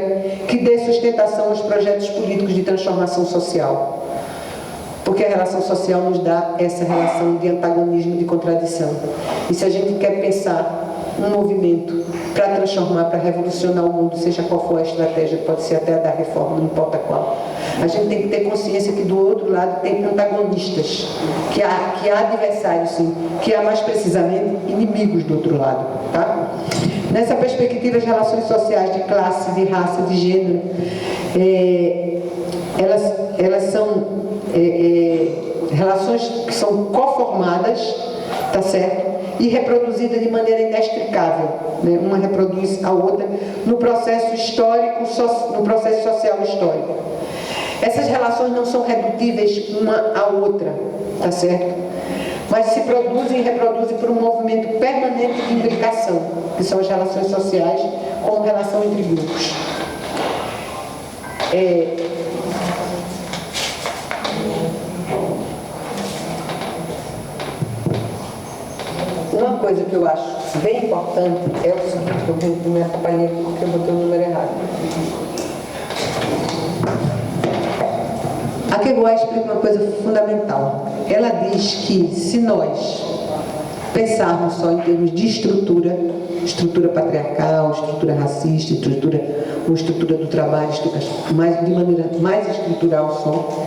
S1: que dê sustentação aos projetos políticos de transformação social. Porque a relação social nos dá essa relação de antagonismo, de contradição. E se a gente quer pensar um movimento para transformar, para revolucionar o mundo, seja qual for a estratégia, pode ser até a da reforma, não importa qual, a gente tem que ter consciência que do outro lado tem antagonistas, que há adversários, sim, que há mais precisamente inimigos do outro lado, tá? Nessa perspectiva, as relações sociais de classe, de raça, de gênero, elas são relações que são coformadas, tá certo? E reproduzida de maneira inextricável, né? Uma reproduz a outra no processo histórico, no processo social histórico. Essas relações não são redutíveis uma à outra, tá certo? Mas se produzem e reproduzem por um movimento permanente de imbricação, que são as relações sociais como relação entre grupos. Uma coisa que eu acho bem importante é o seguinte, eu vou me acompanhar aqui porque eu botei o número errado. A Kegoá explica uma coisa fundamental. Ela diz que se nós pensarmos só em termos de estrutura patriarcal, estrutura racista, estrutura do trabalho, de maneira mais estrutural só,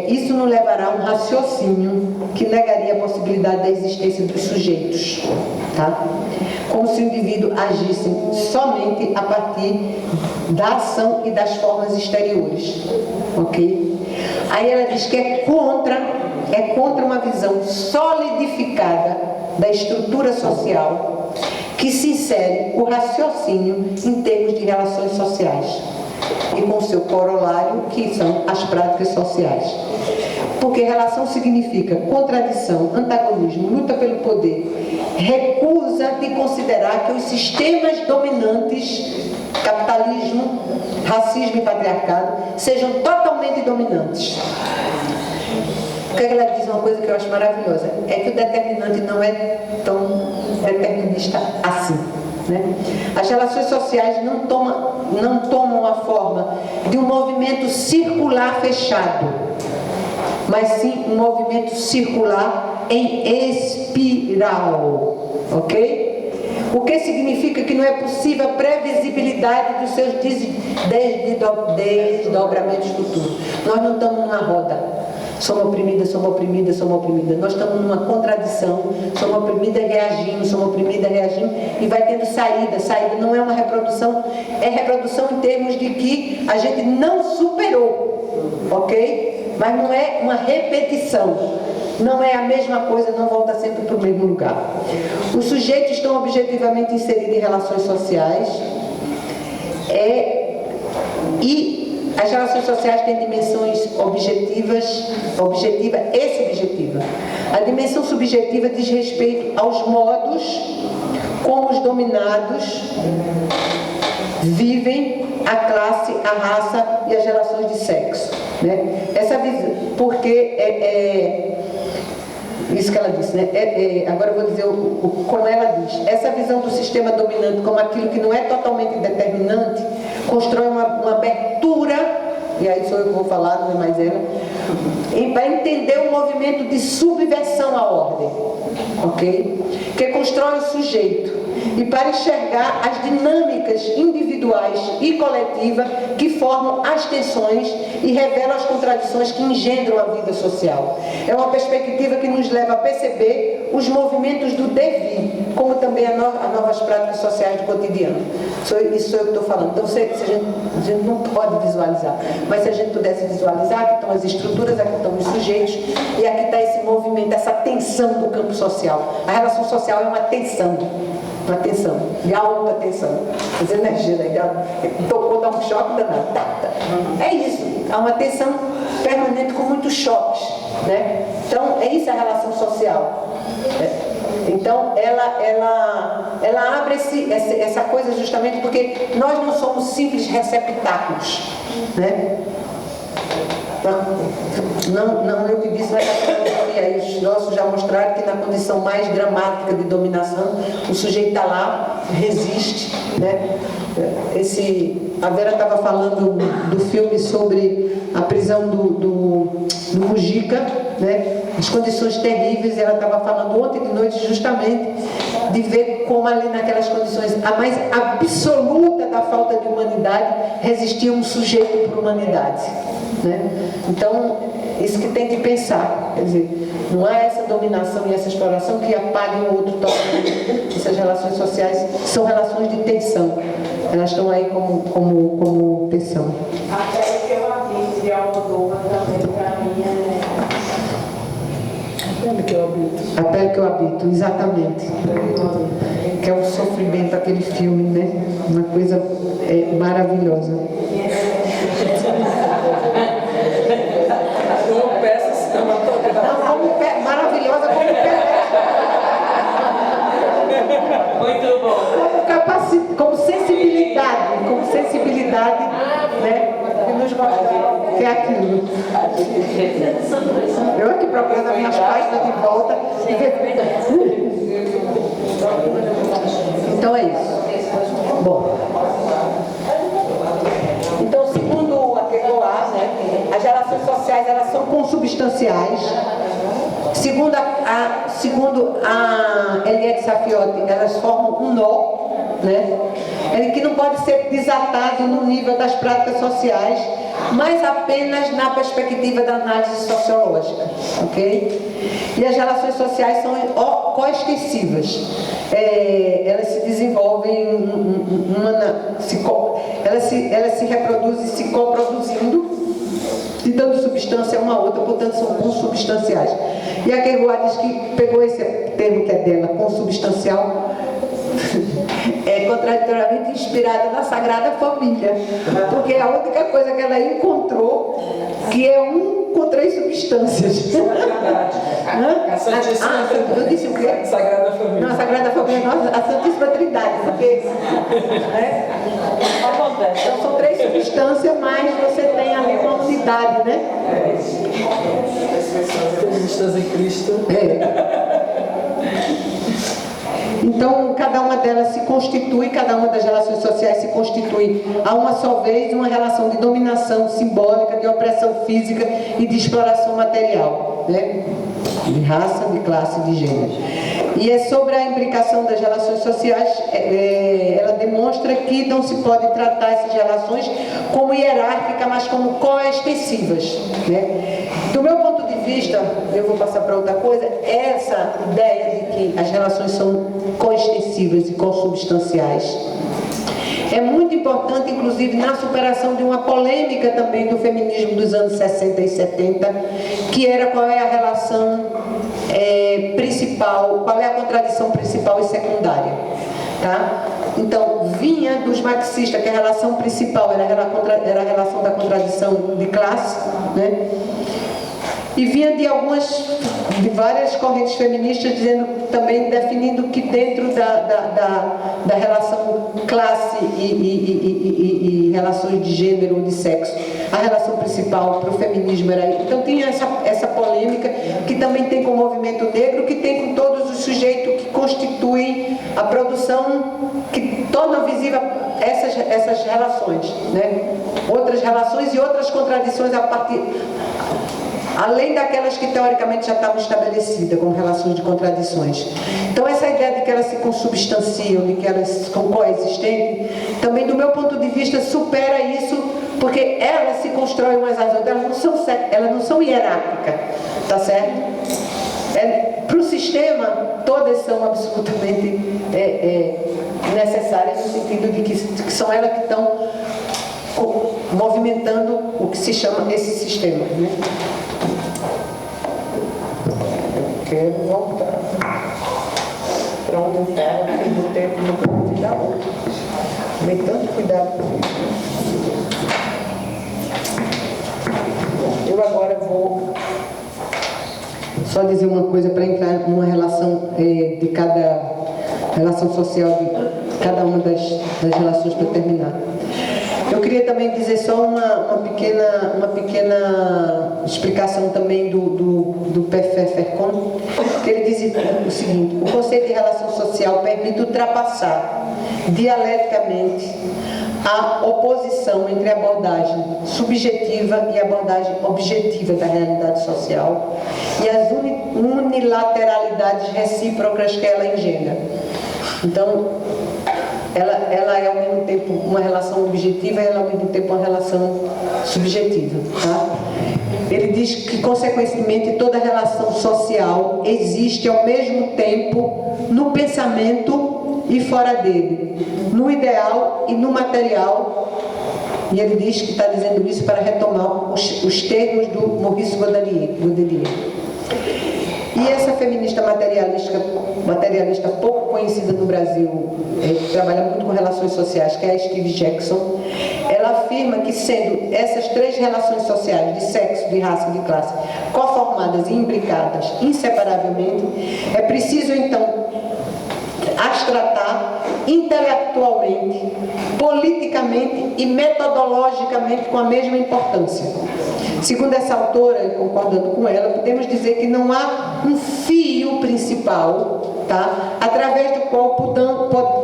S1: isso não levará a um raciocínio que negaria a possibilidade da existência dos sujeitos, tá? Como se o indivíduo agisse somente a partir da ação e das formas exteriores, ok? Aí ela diz que é contra uma visão solidificada da estrutura social que se insere o raciocínio em termos de relações sociais e com seu corolário, que são as práticas sociais. Porque relação significa contradição, antagonismo, luta pelo poder, recusa de considerar que os sistemas dominantes, capitalismo, racismo e patriarcado, sejam totalmente dominantes. O que ela diz, uma coisa que eu acho maravilhosa, é que o determinante não é tão determinista assim. Né? As relações sociais não tomam a forma de um movimento circular fechado, mas sim um movimento circular em espiral, ok? O que significa que não é possível a previsibilidade dos seus desdobramentos futuros. Nós não estamos numa roda. Somos oprimidas. Nós estamos numa contradição. Somos oprimidas reagindo, e vai tendo saída. Saída não é uma reprodução, é reprodução em termos de que a gente não superou, ok? Mas não é uma repetição. Não é a mesma coisa, não volta sempre para o mesmo lugar. Os sujeitos estão objetivamente inseridos em relações sociais e as relações sociais têm dimensões objetiva e subjetiva. A dimensão subjetiva diz respeito aos modos como os dominados vivem a classe, a raça e as relações de sexo. Né? Essa visão, porque isso que ela disse, né? Agora eu vou dizer como ela diz. Essa visão do sistema dominante como aquilo que não é totalmente determinante constrói uma abertura, e aí sou eu que vou falar, não é mais ela, para entender o movimento de subversão à ordem, ok? Que constrói o sujeito e para enxergar as dinâmicas individuais e coletivas que formam as tensões e revelam as contradições que engendram a vida social. É uma perspectiva que nos leva a perceber os movimentos do devir, como também as novas práticas sociais do cotidiano. Isso sou eu que estou falando. Então, a gente não pode visualizar, mas se a gente pudesse visualizar, aqui estão as estruturas, aqui estão os sujeitos, e aqui está esse movimento, essa tensão do campo social. A relação social é uma tensão, de alta tensão. As energias, tocou, dá um choque danado. É isso, há uma tensão permanente com muitos choques. Né? Então, é isso a relação social. Então, ela abre essa coisa justamente porque nós não somos simples receptáculos. Né? Não eu que disse, mas a filosofia, os filósofos já mostraram que na condição mais dramática de dominação, o sujeito está lá, resiste, né? A Vera estava falando do filme sobre a prisão do Mujica, né? As condições terríveis, e ela estava falando ontem de noite justamente de ver como ali naquelas condições, a mais absoluta da falta de humanidade, resistia um sujeito por humanidade. Né? Então, isso que tem que pensar, quer dizer, não há essa dominação e essa exploração que apaguem o outro totalmente. Essas relações sociais são relações de tensão, elas estão aí como tensão.
S2: Até que eu habito de Almodóvar também para mim
S1: A pele que eu habito, exatamente. Que é o sofrimento daquele filme, né? Uma coisa maravilhosa.
S3: Como peça cinematográfica.
S1: Maravilhosa como peça.
S3: Muito bom.
S1: Como sensibilidade, né? Que nos mostra que é aquilo. Eu aqui procurando as minhas páginas de volta. Então é isso. Bom. Então, segundo a Kegoá, né, as relações sociais elas são consubstanciais. Segundo a Eliette Safiotti, elas formam um nó, né, que não pode ser desatado no nível das práticas sociais, mas apenas na perspectiva da análise sociológica, ok? E as relações sociais são coextensivas. Elas se desenvolvem, elas se reproduzem se coproduzindo e dando substância a uma outra, portanto são consubstanciais. E a Kerouac diz que pegou esse termo que é dela, consubstancial, contraditoriamente inspirada na Sagrada Família, porque é a única coisa que ela encontrou que é com 3 substâncias. Eu disse o quê?
S3: Sagrada Família.
S1: Não, a Sagrada Família, nossa, a Santíssima Trindade, porque então são 3 substâncias, mas você tem ali uma unidade, né?
S3: Cristas em Cristo.
S1: Então, cada uma delas se constitui, cada uma das relações sociais se constitui a uma só vez uma relação de dominação simbólica, de opressão física e de exploração material, né? De raça, de classe, de gênero. E é sobre a imbricação das relações sociais, ela demonstra que não se pode tratar essas relações como hierárquicas, mas como coextensivas, né? Do meu ponto de vista, eu vou passar para outra coisa, essa ideia de que as relações são coextensivas e consubstanciais é muito importante, inclusive, na superação de uma polêmica também do feminismo dos anos 60 e 70, que era qual é a relação principal, qual é a contradição principal e secundária. Tá? Então, vinha dos marxistas que a relação principal era a relação da contradição de classe, né? E vinha de várias correntes feministas dizendo, também definindo que dentro da relação classe e relações de gênero ou de sexo, a relação principal para o feminismo era isso. Então tinha essa polêmica que também tem com o movimento negro, que tem com todos os sujeitos que constituem a produção, que torna visível essas relações, né? Outras relações e outras contradições além daquelas que teoricamente já estavam estabelecidas como relações de contradições. Então essa ideia de que elas se consubstanciam, de que elas são coexistentes, também do meu ponto de vista supera isso, porque elas se constroem umas às outras, elas não são hierárquicas, tá certo? Para o sistema, todas são absolutamente necessárias, no sentido de que são elas que estão movimentando o que se chama esse sistema, né? Quero voltar para onde eu estava, porque do tempo não pode dar outro. Tomei tanto cuidado com isso. Eu agora vou só dizer uma coisa para entrar numa relação de cada relação social de cada uma das relações para terminar. Eu queria também dizer só uma pequena explicação também do Fercon, que ele diz o seguinte: o conceito de relação social permite ultrapassar dialeticamente a oposição entre a abordagem subjetiva e a abordagem objetiva da realidade social e as unilateralidades recíprocas que ela engendra. Então, ela é ao mesmo tempo uma relação objetiva e ela é ao mesmo tempo uma relação subjetiva, tá? Ele diz que, consequentemente, toda relação social existe ao mesmo tempo no pensamento e fora dele, no ideal e no material, e ele diz que está dizendo isso para retomar os termos do Maurice Godelier. E essa feminista materialista pouco conhecida no Brasil, que trabalha muito com relações sociais, que é a Steve Jackson, ela ela afirma que, sendo essas três relações sociais, de sexo, de raça e de classe, conformadas e imbricadas inseparavelmente, é preciso, então, as tratar intelectualmente, politicamente e metodologicamente com a mesma importância. Segundo essa autora, e concordando com ela, podemos dizer que não há um fio principal, tá, através do qual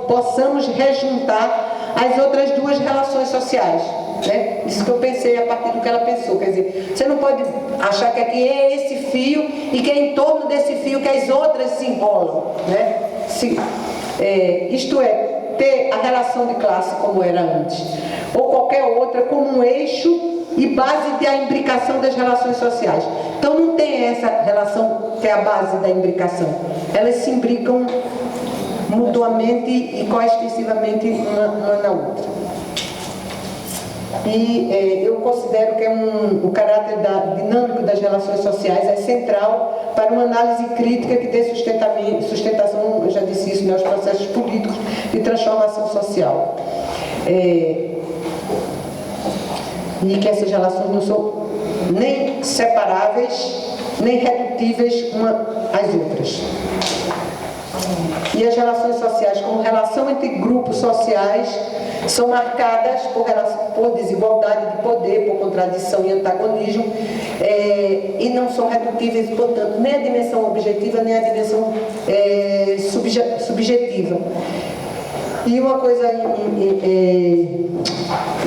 S1: possamos rejuntar as outras duas relações sociais. Né? Isso que eu pensei a partir do que ela pensou. Quer dizer, você não pode achar que aqui é esse fio e que é em torno desse fio que as outras se enrolam. Né? Isto é, ter a relação de classe como era antes, ou qualquer outra como um eixo e base da imbricação das relações sociais. Então não tem essa relação que é a base da imbricação. Elas se imbricam mutuamente e coextensivamente uma na outra. E eu considero que o caráter dinâmico das relações sociais é central para uma análise crítica que dê sustentação, eu já disse isso, aos processos políticos de transformação social. E que essas relações não são nem separáveis, nem redutíveis umas às outras. E as relações sociais, como relação entre grupos sociais, são marcadas por desigualdade de poder, por contradição e antagonismo, e não são redutíveis, portanto, nem a dimensão objetiva, nem a dimensão subjetiva. E uma coisa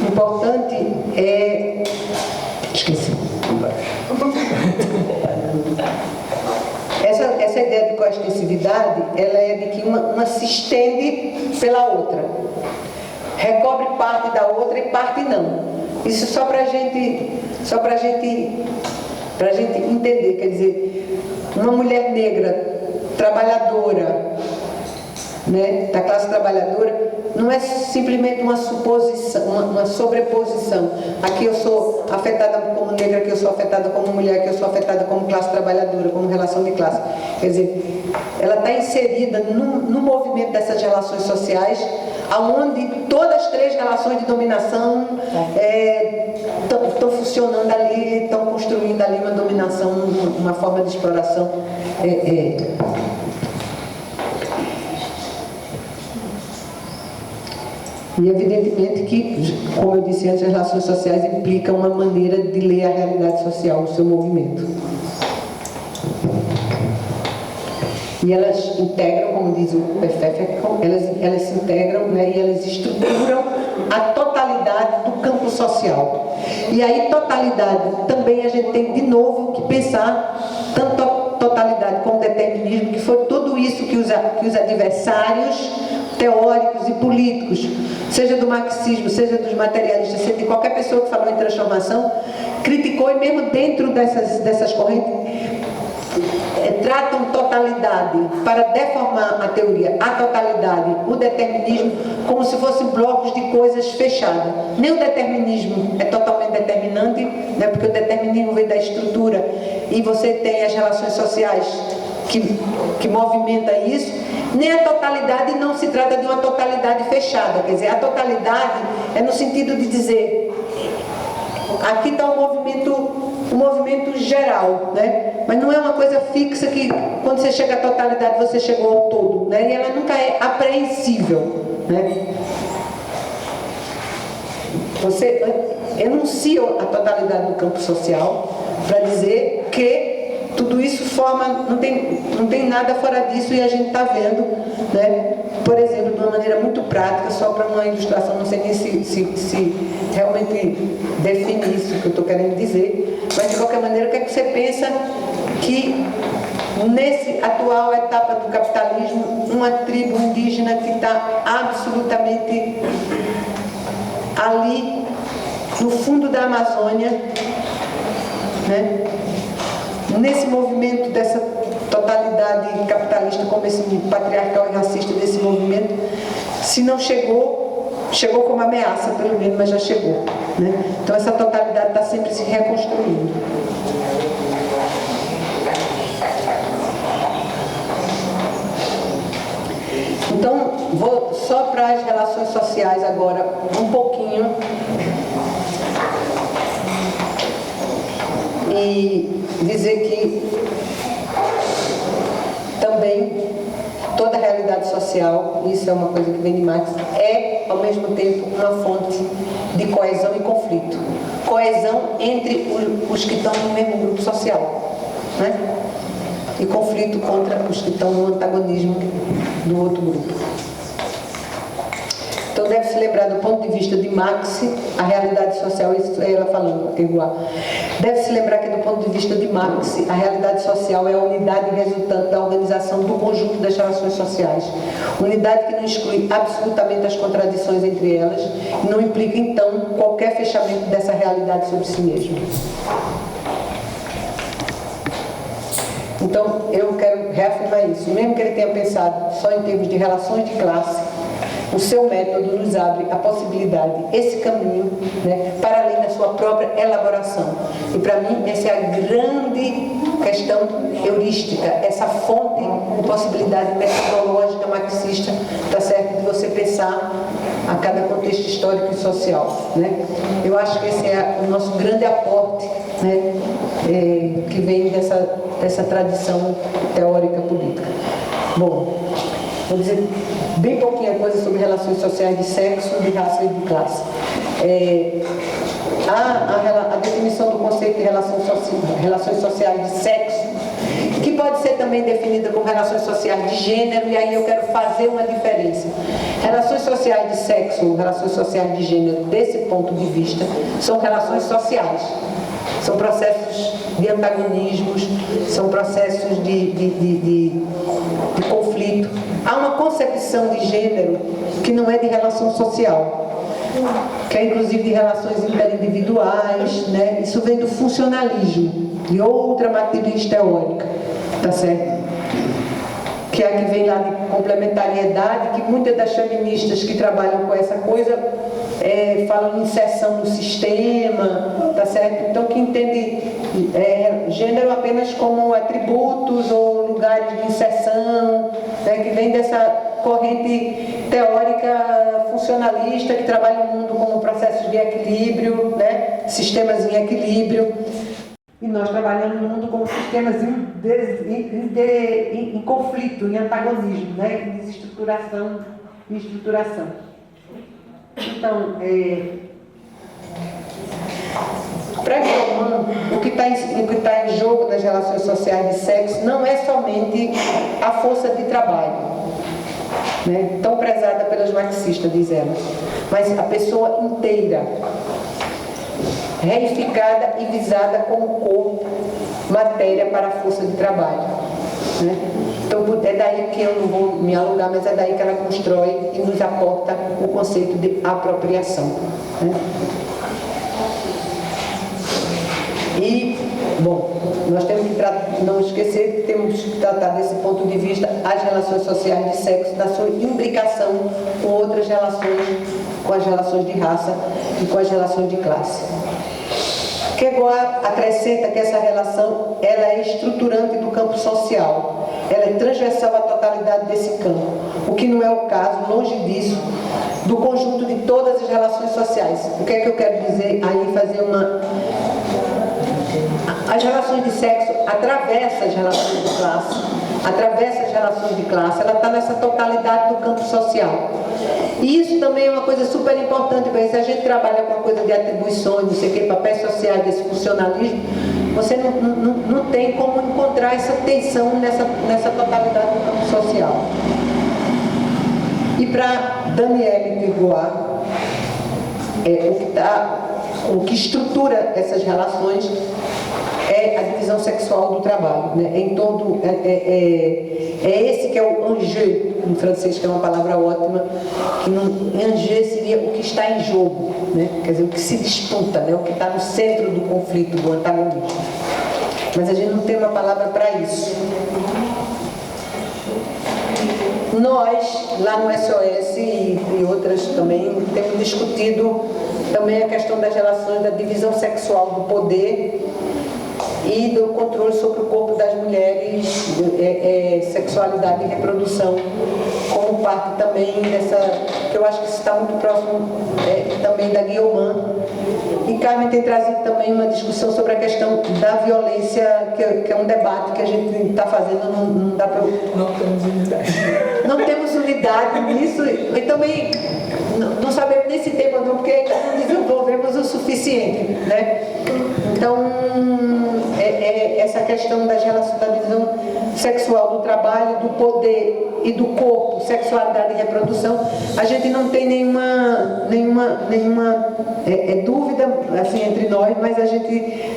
S1: importante é... Esqueci. Essa ideia de coextensividade, ela é de que uma se estende pela outra. Recobre parte da outra e parte não. Isso só para a gente entender. Quer dizer, uma mulher negra, trabalhadora, né, da classe trabalhadora, não é simplesmente uma suposição, uma sobreposição. Aqui eu sou afetada como negra, aqui eu sou afetada como mulher, aqui eu sou afetada como classe trabalhadora, como relação de classe. Quer dizer, ela está inserida no movimento dessas relações sociais, onde todas as três relações de dominação estão funcionando ali, estão construindo ali uma dominação, uma forma de exploração. E evidentemente que, como eu disse antes, as relações sociais implicam uma maneira de ler a realidade social, o seu movimento. E elas integram, como diz o PFF, elas se integram, né, e elas estruturam a totalidade do campo social. E aí, totalidade, também a gente tem de novo que pensar tanto a totalidade como o determinismo, que foi tudo isso que os adversários teóricos e políticos, seja do marxismo, seja dos materialistas, seja de qualquer pessoa que falou em transformação, criticou, e mesmo dentro dessas correntes, tratam totalidade para deformar a teoria, a totalidade, o determinismo, como se fossem blocos de coisas fechadas. Nem o determinismo é totalmente determinante, né, porque o determinismo vem da estrutura e você tem as relações sociais que movimenta isso, nem a totalidade não se trata de uma totalidade fechada. Quer dizer, a totalidade é no sentido de dizer, aqui está o movimento geral, né? Mas não é uma coisa fixa que quando você chega à totalidade você chegou ao todo, né? E ela nunca é apreensível, né? Você enuncia a totalidade do campo social para dizer que tudo isso forma, não tem nada fora disso, e a gente está vendo, né, por exemplo, de uma maneira muito prática, só para uma ilustração, não sei nem se realmente define isso que eu estou querendo dizer, mas de qualquer maneira, o que é que você pensa que nessa atual etapa do capitalismo, uma tribo indígena que está absolutamente ali, no fundo da Amazônia, né? Nesse movimento dessa totalidade capitalista, como esse patriarcal e racista desse movimento, se não chegou como ameaça, pelo menos, mas já chegou, né? Então essa totalidade está sempre se reconstruindo. Então, vou só para as relações sociais agora, um pouquinho. e dizer que também toda a realidade social, isso é uma coisa que vem de Marx, é ao mesmo tempo uma fonte de coesão e conflito. Coesão entre os que estão no mesmo grupo social, né? E conflito contra os que estão no antagonismo do outro grupo. Então deve-se lembrar do ponto de vista de Marx, a realidade social, isso é ela falando, igual. Deve-se lembrar que do ponto de vista de Marx, a realidade social é a unidade resultante da organização do conjunto das relações sociais. Unidade que não exclui absolutamente as contradições entre elas e não implica, então, qualquer fechamento dessa realidade sobre si mesma. Então, eu quero reafirmar isso. Mesmo que ele tenha pensado só em termos de relações de classe, o seu método nos abre a possibilidade, esse caminho, né, para além da sua própria elaboração. E para mim, essa é a grande questão heurística, essa fonte de possibilidade metodológica marxista, tá certo, de você pensar a cada contexto histórico e social, né? Eu acho que esse é o nosso grande aporte, né, que vem dessa tradição teórica política. Bom, vou dizer bem pouquinha coisa sobre relações sociais de sexo, de raça e de classe. A definição do conceito de relações sociais de sexo, que pode ser também definida como relações sociais de gênero, e aí eu quero fazer uma diferença. Relações sociais de sexo ou relações sociais de gênero, desse ponto de vista, são relações sociais. São processos de antagonismos, são processos de conflito. Há uma concepção de gênero que não é de relação social, que é inclusive de relações interindividuais, né? Isso vem do funcionalismo, de outra matriz teórica, tá certo? Que é a que vem lá de complementariedade, que muitas das feministas que trabalham com essa coisa falam em inserção no sistema, tá certo? Então, que entende gênero apenas como atributos ou lugares de inserção, né? Que vem dessa corrente teórica funcionalista que trabalha o mundo como processos de equilíbrio, né? Sistemas em equilíbrio. E nós trabalhamos no mundo como sistemas em conflito, em antagonismo, né? Em desestruturação e estruturação. Então, para Gilman, o que está em jogo nas relações sociais de sexo não é somente a força de trabalho, né? Tão prezada pelas marxistas, diz ela, mas a pessoa inteira, reificada e visada como corpo, matéria para a força de trabalho, né? Então é daí que eu não vou me alongar, mas é daí que ela constrói e nos aporta o conceito de apropriação, né? E, bom, nós temos que não esquecer que temos que tratar desse ponto de vista as relações sociais de sexo, da sua imbricação com outras relações, com as relações de raça e com as relações de classe. Kegoa acrescenta que essa relação ela é estruturante do campo social, ela é transversal à totalidade desse campo, o que não é o caso, longe disso, do conjunto de todas as relações sociais. O que é que eu quero dizer aí, fazer uma... As relações de sexo atravessam as relações de classe, atravessa as relações de classe, ela está nessa totalidade do campo social. E isso também é uma coisa super importante, porque se a gente trabalha com a coisa de atribuições, não sei o que, papéis sociais, desse funcionalismo, você não tem como encontrar essa tensão nessa totalidade do campo social. E para Daniele Tergoat, o que estrutura essas relações é a divisão sexual do trabalho, né? Esse que é o enjeu, em francês, que é uma palavra ótima, que enjeu seria o que está em jogo, né? Quer dizer, o que se disputa, né? O que está no centro do conflito, do antagonismo. Mas a gente não tem uma palavra para isso. Nós, lá no SOS e outras também, temos discutido também a questão das relações da divisão sexual do poder e do controle sobre o corpo das mulheres, sexualidade e reprodução, como parte também dessa, que eu acho que está muito próximo também da Guiomã. E Carmen tem trazido também uma discussão sobre a questão da violência, que é um debate que a gente está fazendo, não dá para...
S3: Não temos unidade.
S1: Não temos unidade nisso, e também não sabemos nesse tema não, porque não desenvolvemos o suficiente, né? Então, essa questão da divisão sexual do trabalho, do poder e do corpo, sexualidade e reprodução, a gente não tem nenhuma dúvida assim, entre nós, mas a gente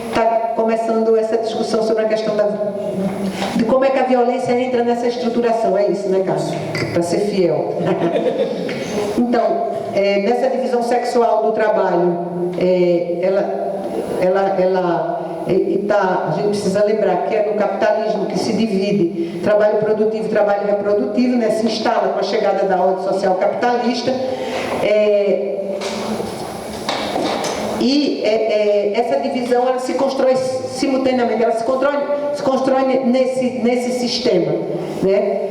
S1: está começando essa discussão sobre a questão de como é que a violência entra nessa estruturação. É isso, né, Cássio? Para ser fiel. Então, nessa divisão sexual do trabalho, a gente precisa lembrar que é no capitalismo que se divide trabalho produtivo e trabalho reprodutivo, né? Se instala com a chegada da ordem social capitalista, essa divisão ela se constrói simultaneamente, ela se constrói nesse sistema, né?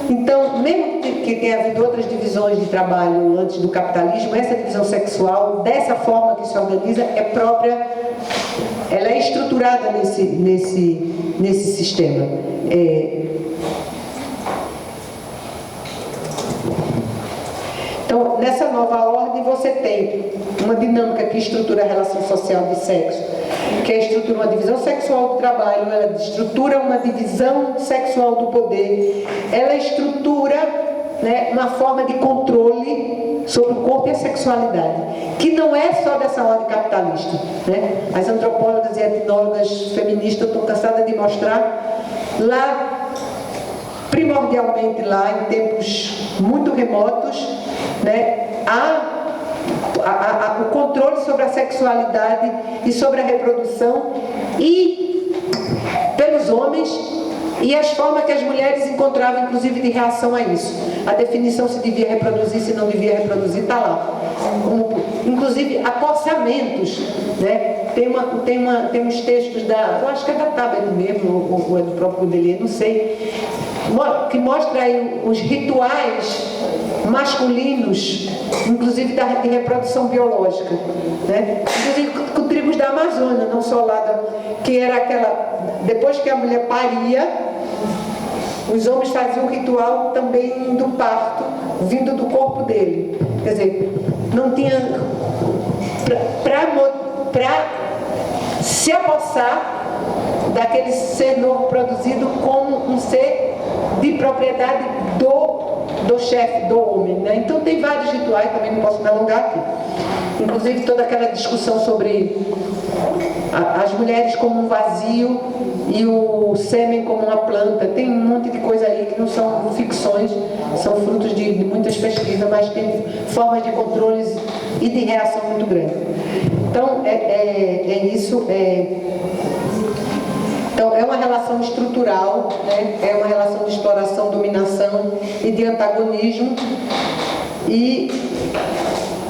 S1: Então, mesmo que tenha havido outras divisões de trabalho antes do capitalismo, essa divisão sexual, dessa forma que se organiza, é própria, ela é estruturada nesse sistema. Então, nessa nova ordem, você tem uma dinâmica que estrutura a relação social de sexo, que estrutura uma divisão sexual do trabalho, ela estrutura uma divisão sexual do poder, ela estrutura, né, uma forma de controle sobre o corpo e a sexualidade, que não é só dessa ordem capitalista, né? As antropólogas e etnólogas feministas estão cansadas de mostrar lá, primordialmente lá, em tempos muito remotos, né, o controle sobre a sexualidade e sobre a reprodução e pelos homens, e as formas que as mulheres encontravam, inclusive, de reação a isso. A definição se devia reproduzir, se não devia reproduzir, está lá. Inclusive, acossamentos, né? Tem uns textos eu acho que é da Tabet mesmo, ou é do próprio Godelier, não sei, que mostra aí os rituais masculinos, inclusive de reprodução biológica, né? Inclusive com tribos da Amazônia, não só lá, que era aquela, depois que a mulher paria, os homens faziam um ritual também do parto, vindo do corpo dele. Quer dizer, não tinha, para se apossar daquele ser novo produzido como um ser de propriedade do chefe, do homem, né? Então tem vários rituais, também não posso me alongar aqui. Inclusive toda aquela discussão sobre as mulheres como um vazio e o sêmen como uma planta. Tem um monte de coisa aí que não são ficções, são frutos de muitas pesquisas, mas tem formas de controles e de reação muito grande. Então, isso. Então, é uma relação estrutural, né? É uma relação de exploração, dominação e de antagonismo, e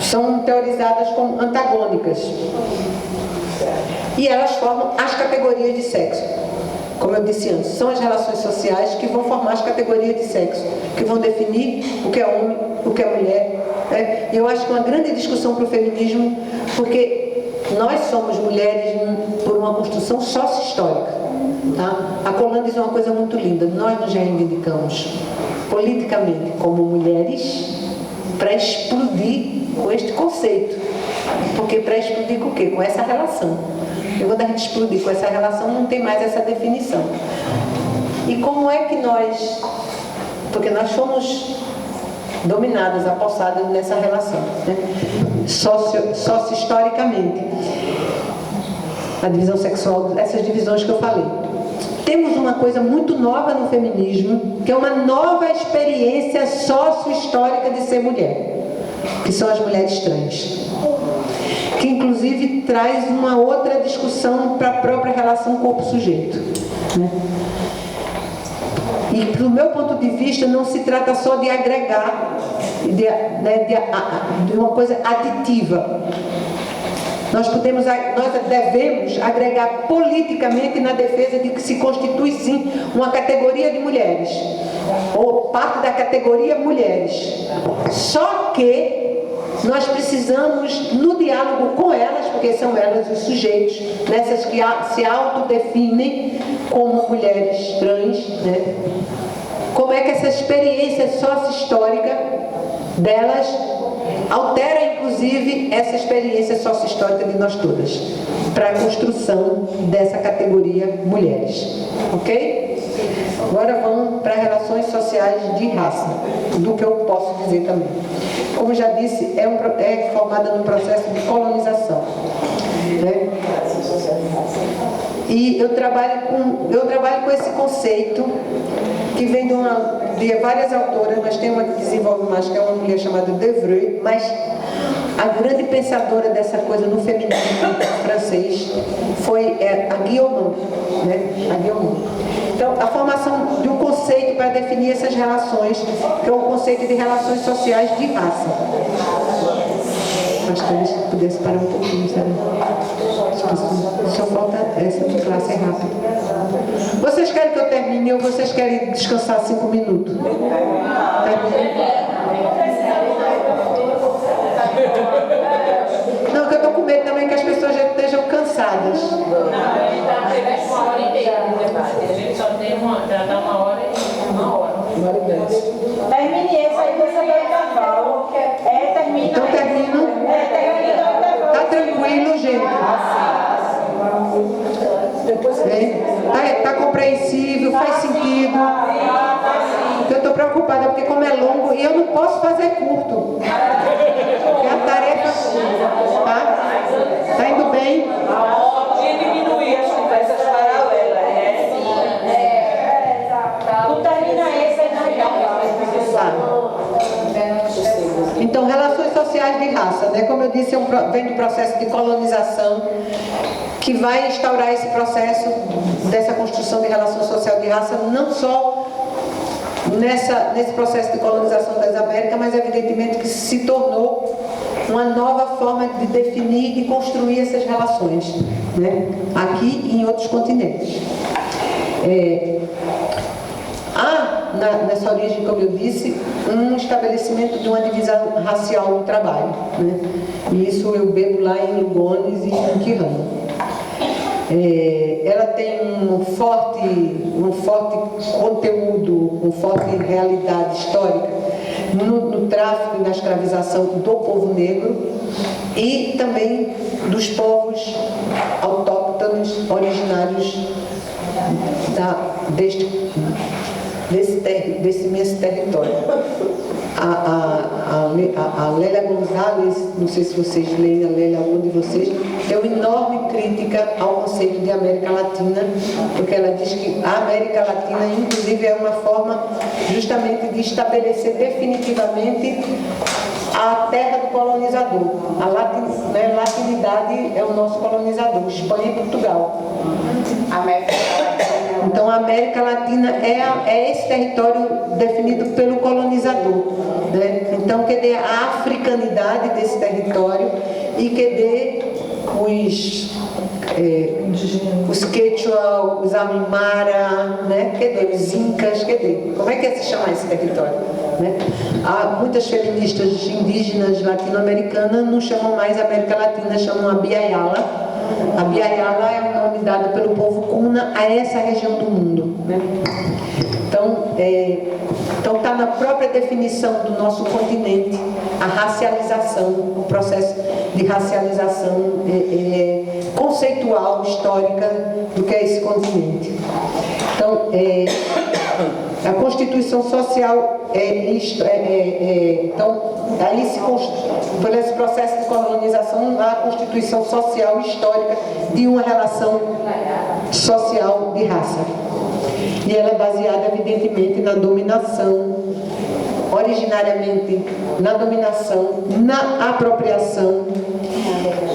S1: são teorizadas como antagônicas. E elas formam as categorias de sexo. Como eu disse antes, são as relações sociais que vão formar as categorias de sexo, que vão definir o que é homem, o que é mulher, né? E eu acho que é uma grande discussão para o feminismo, porque nós somos mulheres por uma construção sócio-histórica. Tá? A Colan diz uma coisa muito linda: nós nos reivindicamos politicamente como mulheres para explodir com este conceito. Porque para explodir com o quê? Com essa relação. E quando a gente explodir com essa relação, não tem mais essa definição. E como é que nós... Porque nós fomos dominadas, apossadas nessa relação, né? Socio-historicamente. A divisão sexual, essas divisões que eu falei. Temos uma coisa muito nova no feminismo, que é uma nova experiência socio-histórica de ser mulher, que são as mulheres trans, que inclusive traz uma outra discussão para a própria relação corpo-sujeito, né? E do meu ponto de vista não se trata só de agregar, de uma coisa aditiva, Nós devemos agregar politicamente na defesa de que se constitui sim uma categoria de mulheres, ou parte da categoria mulheres. Só que nós precisamos, no diálogo com elas, porque são elas os sujeitos, nessas que se autodefinem como mulheres trans, né? Como é que essa experiência sócio-histórica delas altera, inclusive, essa experiência sócio-histórica de nós todas, para a construção dessa categoria mulheres. Ok? Agora vamos para relações sociais de raça, do que eu posso dizer também. Como já disse, é formada num processo de colonização, né? E eu trabalho com esse conceito que vem de várias autoras, mas tem uma que desenvolve mais, que é uma mulher chamada Devreux, mas a grande pensadora dessa coisa no feminismo francês foi a Guillaume, né? A Guillaume. Então, a formação de um conceito para definir essas relações, que é o conceito de relações sociais de raça. Mas talvez pudesse parar um pouquinho, sabe? Só falta essa de classe rápida. Vocês querem que eu termine ou vocês querem descansar 5 minutos? Não, que eu estou com medo também que as pessoas já estejam cansadas.
S2: Já dá uma hora e uma hora.
S4: Termine esse aí, você vai intervalo. Termina.
S1: Então termino. Tá tranquilo, gente. Tá compreensível, faz sentido. Eu estou preocupada porque como é longo e eu não posso fazer curto. Porque a tarefa, tá indo bem.
S3: Podia diminuir as conversas paralelas, né?
S4: Tu termina esse aí,
S1: Então, relações sociais de raça, né? Como eu disse, vem do processo de colonização que vai instaurar esse processo dessa construção de relação social de raça, não só nesse processo de colonização das Américas, mas evidentemente que se tornou uma nova forma de definir e construir essas relações, né? Aqui e em outros continentes. Nessa origem, como eu disse, um estabelecimento de uma divisão racial no trabalho, né? E isso eu bebo lá em Lugones e em Quirrano. Ela tem um forte conteúdo, uma forte realidade histórica no tráfico e na escravização do povo negro e também dos povos autóctones originários desse imenso território. A Lélia Gonzalez, não sei se vocês leem a Lélia, algum de vocês, tem uma enorme crítica ao conceito de América Latina, porque ela diz que a América Latina, inclusive, é uma forma justamente de estabelecer definitivamente a terra do colonizador. A latinidade é o nosso colonizador, Espanha e Portugal. Então a América Latina é esse território definido pelo colonizador, né? Então que dê a africanidade desse território e que dê os Quechua, os Amimara, né? Que dê os Incas, como é que é se chamar esse território? Né? Muitas feministas indígenas latino-americanas não chamam mais América Latina, chamam a Biayala. A Biayala é o nome dado pelo povo Cuna a essa região do mundo, né? Então está na própria definição do nosso continente a racialização, o processo de racialização conceitual, histórica do que é esse continente. Então, a Constituição Social então, aí por esse processo de colonização, a Constituição Social histórica de uma relação social de raça. E ela é baseada, evidentemente, na dominação, originariamente na dominação, na apropriação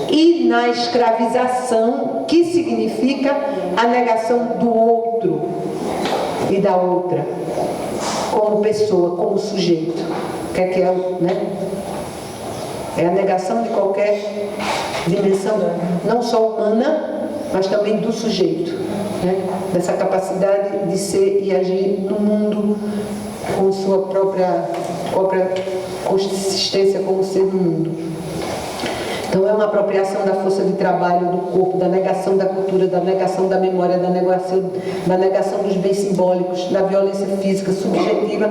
S1: e na escravização, que significa a negação do outro e da outra, como pessoa, como sujeito. Que é, né? É a negação de qualquer dimensão, não só humana, mas também do sujeito, né? Dessa capacidade de ser e agir no mundo com sua própria consistência como ser no mundo. Então é uma apropriação da força de trabalho, do corpo, da negação da cultura, da negação da memória, da negação dos bens simbólicos, da violência física, subjetiva.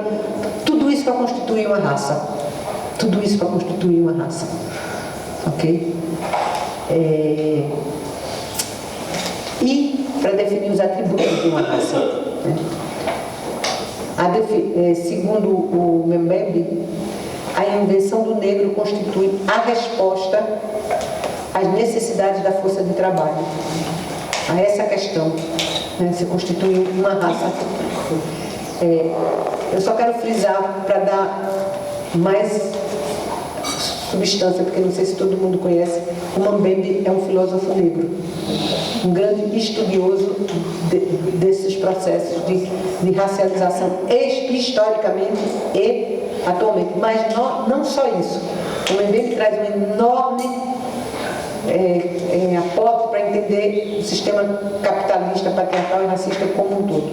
S1: Tudo isso para constituir uma raça. Tudo isso para constituir uma raça. Ok? E para definir os atributos de uma raça. Né? Segundo o Mbembe, a invenção do negro constitui a resposta às necessidades da força de trabalho. A essa questão, né? Se constitui uma raça. Eu só quero frisar para dar mais substância, porque não sei se todo mundo conhece, o Mbembe é um filósofo negro, um grande estudioso desses processos de racialização historicamente e atualmente. Mas não só isso. O Mbembe traz um enorme aporte para entender o sistema capitalista, patriarcal e racista como um todo.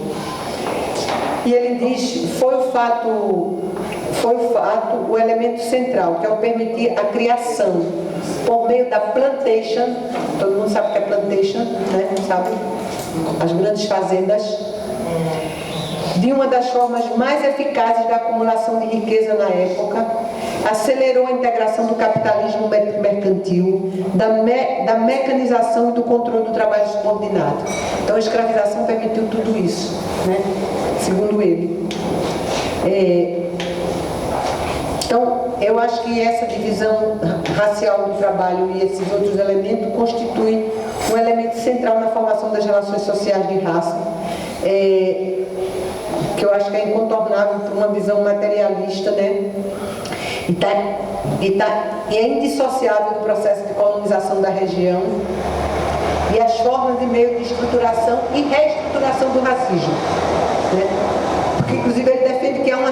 S1: E ele diz, foi o fato o elemento central, que é o permitir a criação por meio da plantation. Todo mundo sabe o que é plantation, né? Sabe? As grandes fazendas, de uma das formas mais eficazes da acumulação de riqueza na época, acelerou a integração do capitalismo mercantil, da mecanização e do controle do trabalho subordinado. Então a escravização permitiu tudo isso, né? Segundo ele. Então, eu acho que essa divisão racial do trabalho e esses outros elementos constituem um elemento central na formação das relações sociais de raça, que eu acho que é incontornável por uma visão materialista, né? E é indissociável do processo de colonização da região e as formas e meios de estruturação e reestruturação do racismo, né? Porque, inclusive, ele defende que é uma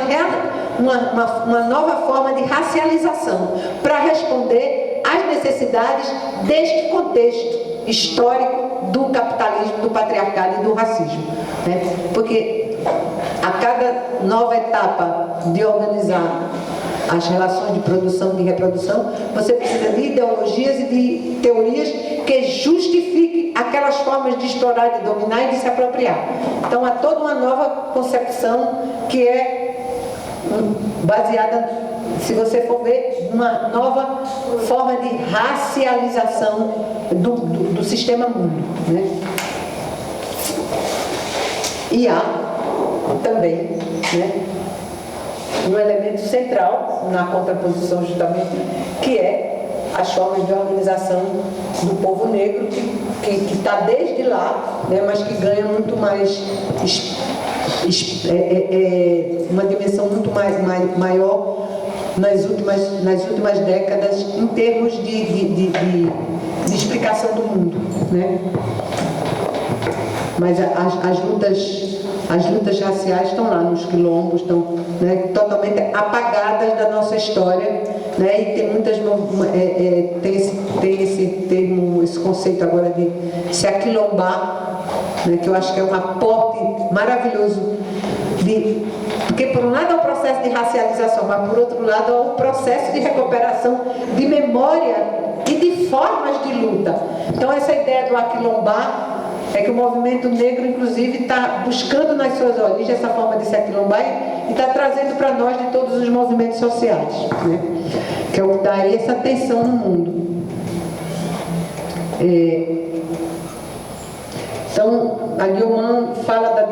S1: nova forma de racialização para responder às necessidades deste contexto histórico do capitalismo, do patriarcado e do racismo, né? Porque a cada nova etapa de organizar as relações de produção e de reprodução, você precisa de ideologias e de teorias que justifiquem aquelas formas de explorar, de dominar e de se apropriar. Então há toda uma nova concepção que é baseada, se você for ver, numa nova forma de racialização do sistema mundo, né? E há também, né, um elemento central na contraposição, justamente, que é as formas de organização do povo negro, que está desde lá, né, mas que ganha muito mais, uma dimensão muito maior nas últimas décadas, em termos de explicação do mundo, né? Mas as lutas raciais estão lá nos quilombos, estão, né, totalmente apagadas da nossa história, né? E tem muitas tem esse termo, esse conceito agora de se aquilombar, né, que eu acho que é um aporte maravilhoso porque por um lado é o processo de racialização, mas por outro lado é o processo de recuperação de memória e de formas de luta. Então essa ideia do aquilombar é que o movimento negro, inclusive, está buscando nas suas origens essa forma de se aquilombar e está trazendo para nós de todos os movimentos sociais, né? Que é o que dá aí essa tensão no mundo. Então, a Guilherme fala da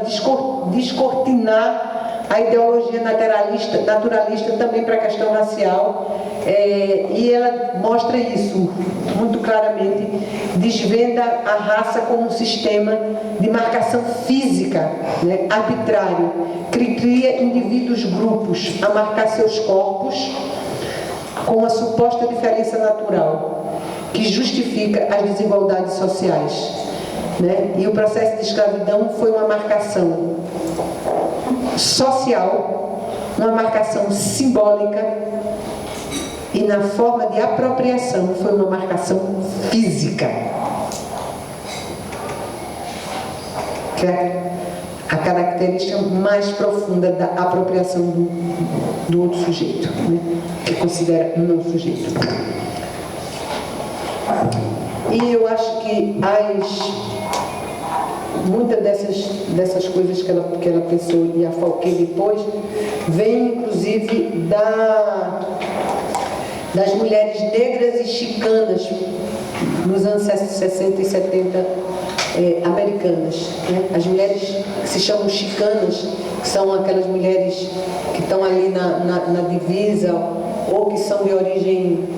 S1: descortinar a ideologia naturalista também para a questão racial, e ela mostra isso muito claramente, desvenda a raça como um sistema de marcação física, né, arbitrário, que cria indivíduos grupos a marcar seus corpos com uma suposta diferença natural, que justifica as desigualdades sociais, né? E o processo de escravidão foi uma marcação social, uma marcação simbólica e na forma de apropriação foi uma marcação física. Que é a característica mais profunda da apropriação do outro sujeito, né? Que considera não sujeito. E eu acho que muitas dessas coisas que ela pensou e a Fouquet depois, vem inclusive das mulheres negras e chicanas nos anos 60 e 70 americanas, né? As mulheres que se chamam chicanas, que são aquelas mulheres que estão ali na divisa, ou que são de origem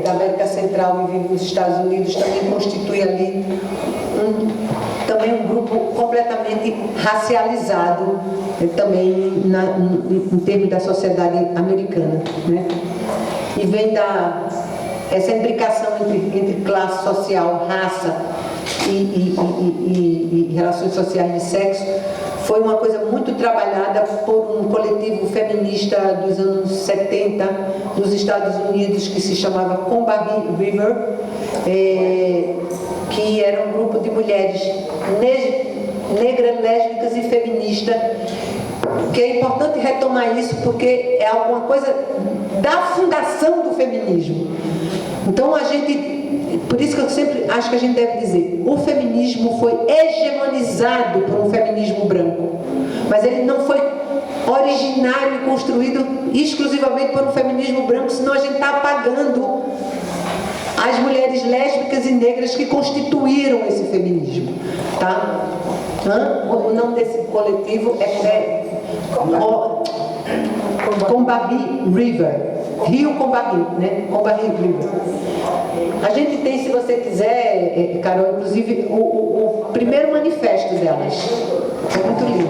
S1: da América Central e vivem nos Estados Unidos, também constitui ali também um grupo completamente racializado, também em termos da sociedade americana, né? E vem essa imbricação entre classe social, raça e relações sociais de sexo, foi uma coisa muito trabalhada por um coletivo feminista dos anos 70 nos Estados Unidos, que se chamava Combahee River, que era um grupo de mulheres negras, lésbicas e feministas, que é importante retomar isso porque é alguma coisa da fundação do feminismo. Então por isso que eu sempre acho que a gente deve dizer, o feminismo foi hegemonizado por um feminismo branco, mas ele não foi originário e construído exclusivamente por um feminismo branco, senão a gente está apagando as mulheres lésbicas e negras que constituíram esse feminismo, tá? O nome desse coletivo é Combahee River, Rio Combahee, né? Combahee River. A gente tem, se você quiser, Carol, inclusive o primeiro manifesto delas. É muito lindo.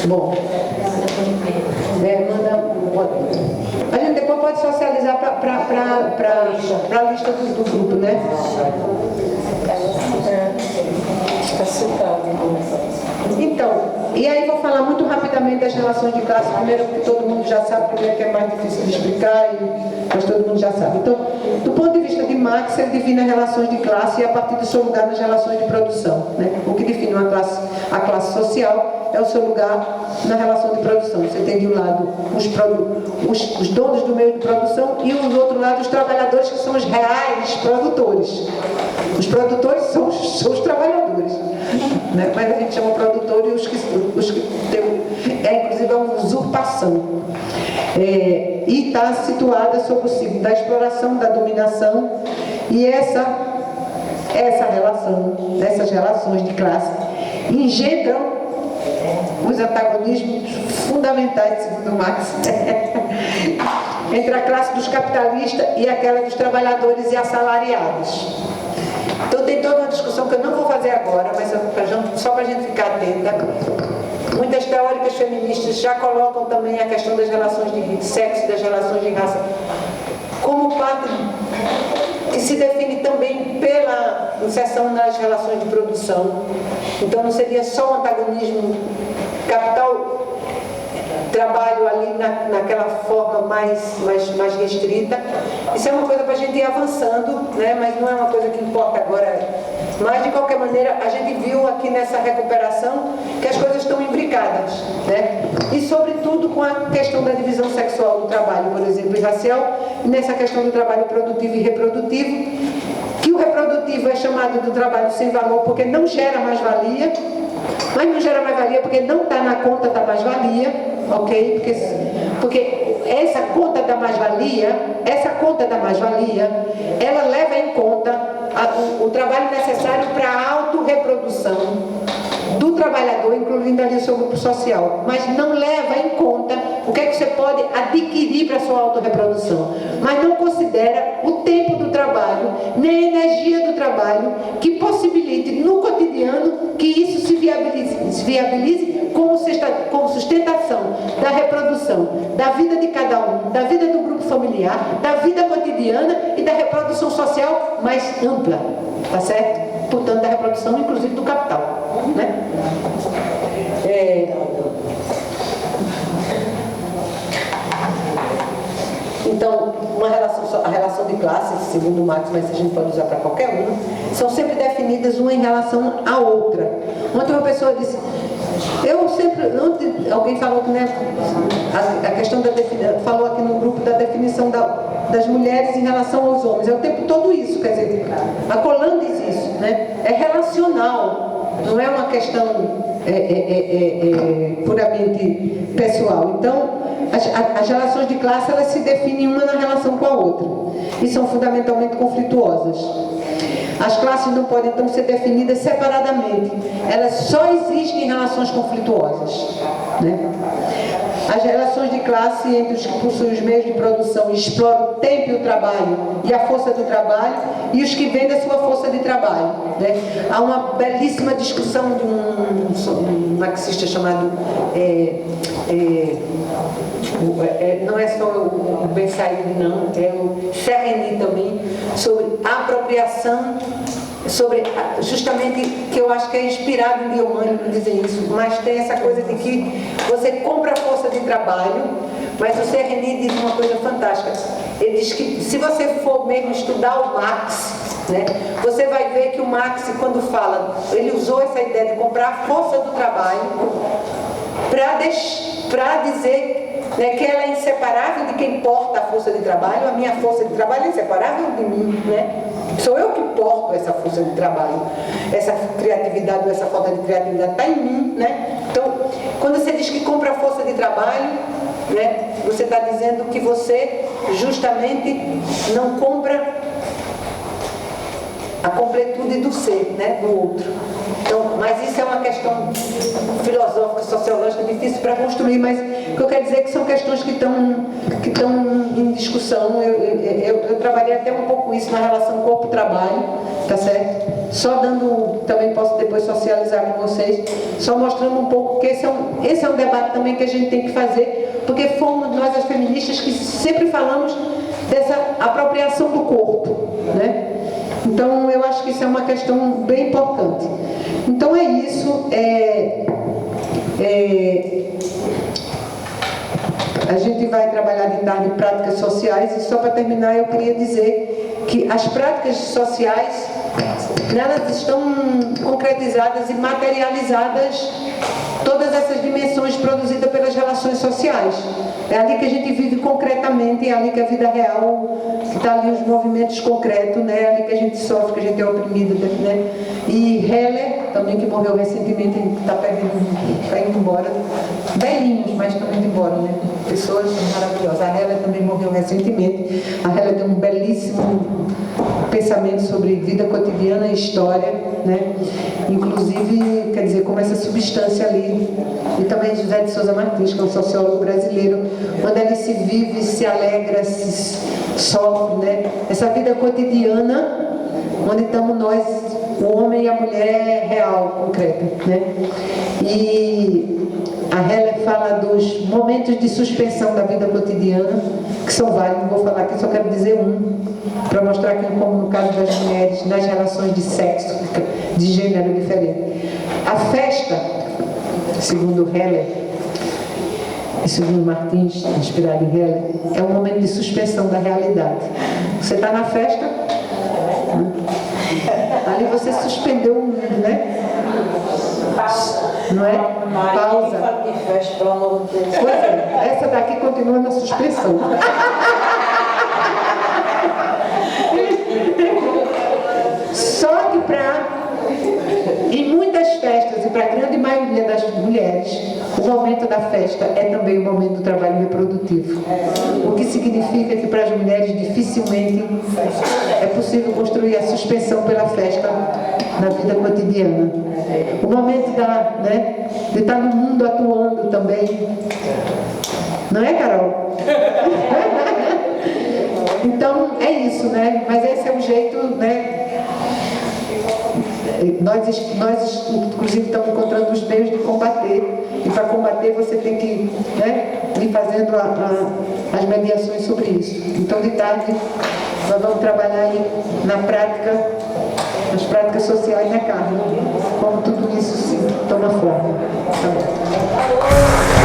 S1: Bom, a gente depois pode socializar para a lista do grupo, né?
S3: Está citado.
S1: Então, e aí vou falar muito rapidamente das relações de classe, primeiro porque todo mundo já sabe, primeiro que é mais difícil de explicar, mas todo mundo já sabe. Então, do ponto de vista de Marx, ele define as relações de classe e a partir do seu lugar nas relações de produção, né? O que define a classe social é o seu lugar na relação de produção. Você tem de um lado os donos do meio de produção e do outro lado os trabalhadores, que são os reais produtores. Os produtores são os trabalhadores, né? Mas a gente chama produtor e os que tem, inclusive uma usurpação. E está situada sob o signo da exploração, da dominação, e essas relações de classe engendram os antagonismos fundamentais, segundo Marx, entre a classe dos capitalistas e aquela dos trabalhadores e assalariados. Então tem toda uma discussão que eu não vou fazer agora, mas só para a gente ficar atenta. Muitas teóricas feministas já colocam também a questão das relações de sexo, das relações de raça, como parte que se define também pela inserção nas relações de produção. Então não seria só o antagonismo capital-trabalho ali naquela forma mais restrita. Isso é uma coisa para a gente ir avançando, né? Mas não é uma coisa que importa agora. Mas, de qualquer maneira, a gente viu aqui nessa recuperação que as coisas estão imbricadas, né? E, sobretudo, com a questão da divisão sexual do trabalho, por exemplo, e racial, e nessa questão do trabalho produtivo e reprodutivo, que o reprodutivo é chamado do trabalho sem valor porque não gera mais-valia, mas não gera mais-valia porque não está na conta da mais-valia, ok? Porque essa conta da mais-valia, ela leva em conta o trabalho necessário para a autorreprodução do trabalhador, incluindo ali o seu grupo social, mas não leva em conta o que é que você pode adquirir para a sua autorreprodução, mas não considera o tempo do trabalho, nem a energia do trabalho que possibilite no cotidiano que isso se viabilize como sustentação da reprodução, da vida de cada um, da vida do grupo familiar, da vida cotidiana e da reprodução social mais ampla, tá certo? Portanto, da reprodução, inclusive, do capital, né? relação de classe, segundo Marx, mas a gente pode usar para qualquer uma, são sempre definidas uma em relação à outra. Ontem uma pessoa disse, eu sempre, ontem alguém falou que, né, a questão da definição, falou aqui no grupo da definição das mulheres em relação aos homens, é o tempo todo isso, quer dizer, a Colan diz isso, né, é relacional, não é uma questão puramente pessoal. Então, as relações de classe, elas se definem uma na relação com a outra e são fundamentalmente conflituosas. As classes não podem, então, ser definidas separadamente. Elas só existem em relações conflituosas, né? As relações de classe entre os que possuem os meios de produção e exploram o tempo e o trabalho e a força do trabalho e os que vendem a sua força de trabalho, né? Há uma belíssima discussão de um marxista chamado não é só o Ben Said, não, é o Sereni também, sobre a apropriação, sobre justamente, que eu acho que é inspirado em Biomani para dizer isso, mas tem essa coisa de que você compra a força de trabalho, mas o Sereni diz uma coisa fantástica. Ele diz que se você for mesmo estudar o Marx, né, você vai ver que o Marx, quando fala, ele usou essa ideia de comprar a força do trabalho para dizer, né, que ela é inseparável de quem porta a força de trabalho. A minha força de trabalho é inseparável de mim, né? Sou eu que porto essa força de trabalho, essa criatividade, essa falta de criatividade está em mim, né? Então, quando você diz que compra a força de trabalho, né, você está dizendo que você justamente não compra a completude do ser, né, do outro. Então, mas isso é uma questão filosófica, sociológica, difícil para construir, mas o que eu quero dizer é que são questões que estão em discussão. Eu trabalhei até um pouco isso na relação corpo-trabalho, tá certo? Só dando, também posso depois socializar com vocês, só mostrando um pouco que esse é um debate também que a gente tem que fazer, porque fomos nós as feministas que sempre falamos dessa apropriação do corpo, né? Então, eu acho que isso é uma questão bem importante. Então, é isso. A gente vai trabalhar de tarde em práticas sociais, e só para terminar, eu queria dizer que as práticas sociais, nelas estão concretizadas e materializadas todas essas dimensões produzidas pelas relações sociais. É ali que a gente vive concretamente, é ali que a vida real, que está ali os movimentos concretos, né? É ali que a gente sofre, que a gente é oprimido, né? E Heller, também, que morreu recentemente, está indo embora, velhinhos, mas estão indo embora, né? Pessoas maravilhosas. A Heller também morreu recentemente. A Heller tem um belíssimo pensamento sobre vida cotidiana e história, né? Inclusive, quer dizer, como essa substância ali. E também José de Souza Martins, que é um sociólogo brasileiro, quando ele se vive, se alegra, se sofre, né? Essa vida cotidiana, onde estamos nós, o homem e a mulher real, concreta, né? E a Heller fala dos momentos de suspensão da vida cotidiana, que são vários, não vou falar aqui, só quero dizer um, para mostrar que, como no caso das mulheres, nas relações de sexo, de gênero diferente. A festa, segundo Heller, e segundo Martins, inspirado em Heller, é um momento de suspensão da realidade. Você está na festa, ali você suspendeu o mundo, né? Não é? Pausa. Pois é, essa daqui continua na suspensão. Só que em muitas festas, e para a grande maioria das mulheres, o momento da festa é também o momento do trabalho reprodutivo. O que significa que para as mulheres dificilmente é possível construir a suspensão pela festa na vida cotidiana. O momento de estar no mundo atuando também. Não é, Carol? Então, é isso, né? Mas esse é o jeito, né? Nós inclusive, estamos encontrando os meios de combater. E para combater, você tem que, né, ir fazendo as mediações sobre isso. Então, de tarde, nós vamos trabalhar aí na prática, nas práticas sociais na carne, como tudo isso se toma forma. Tá bom.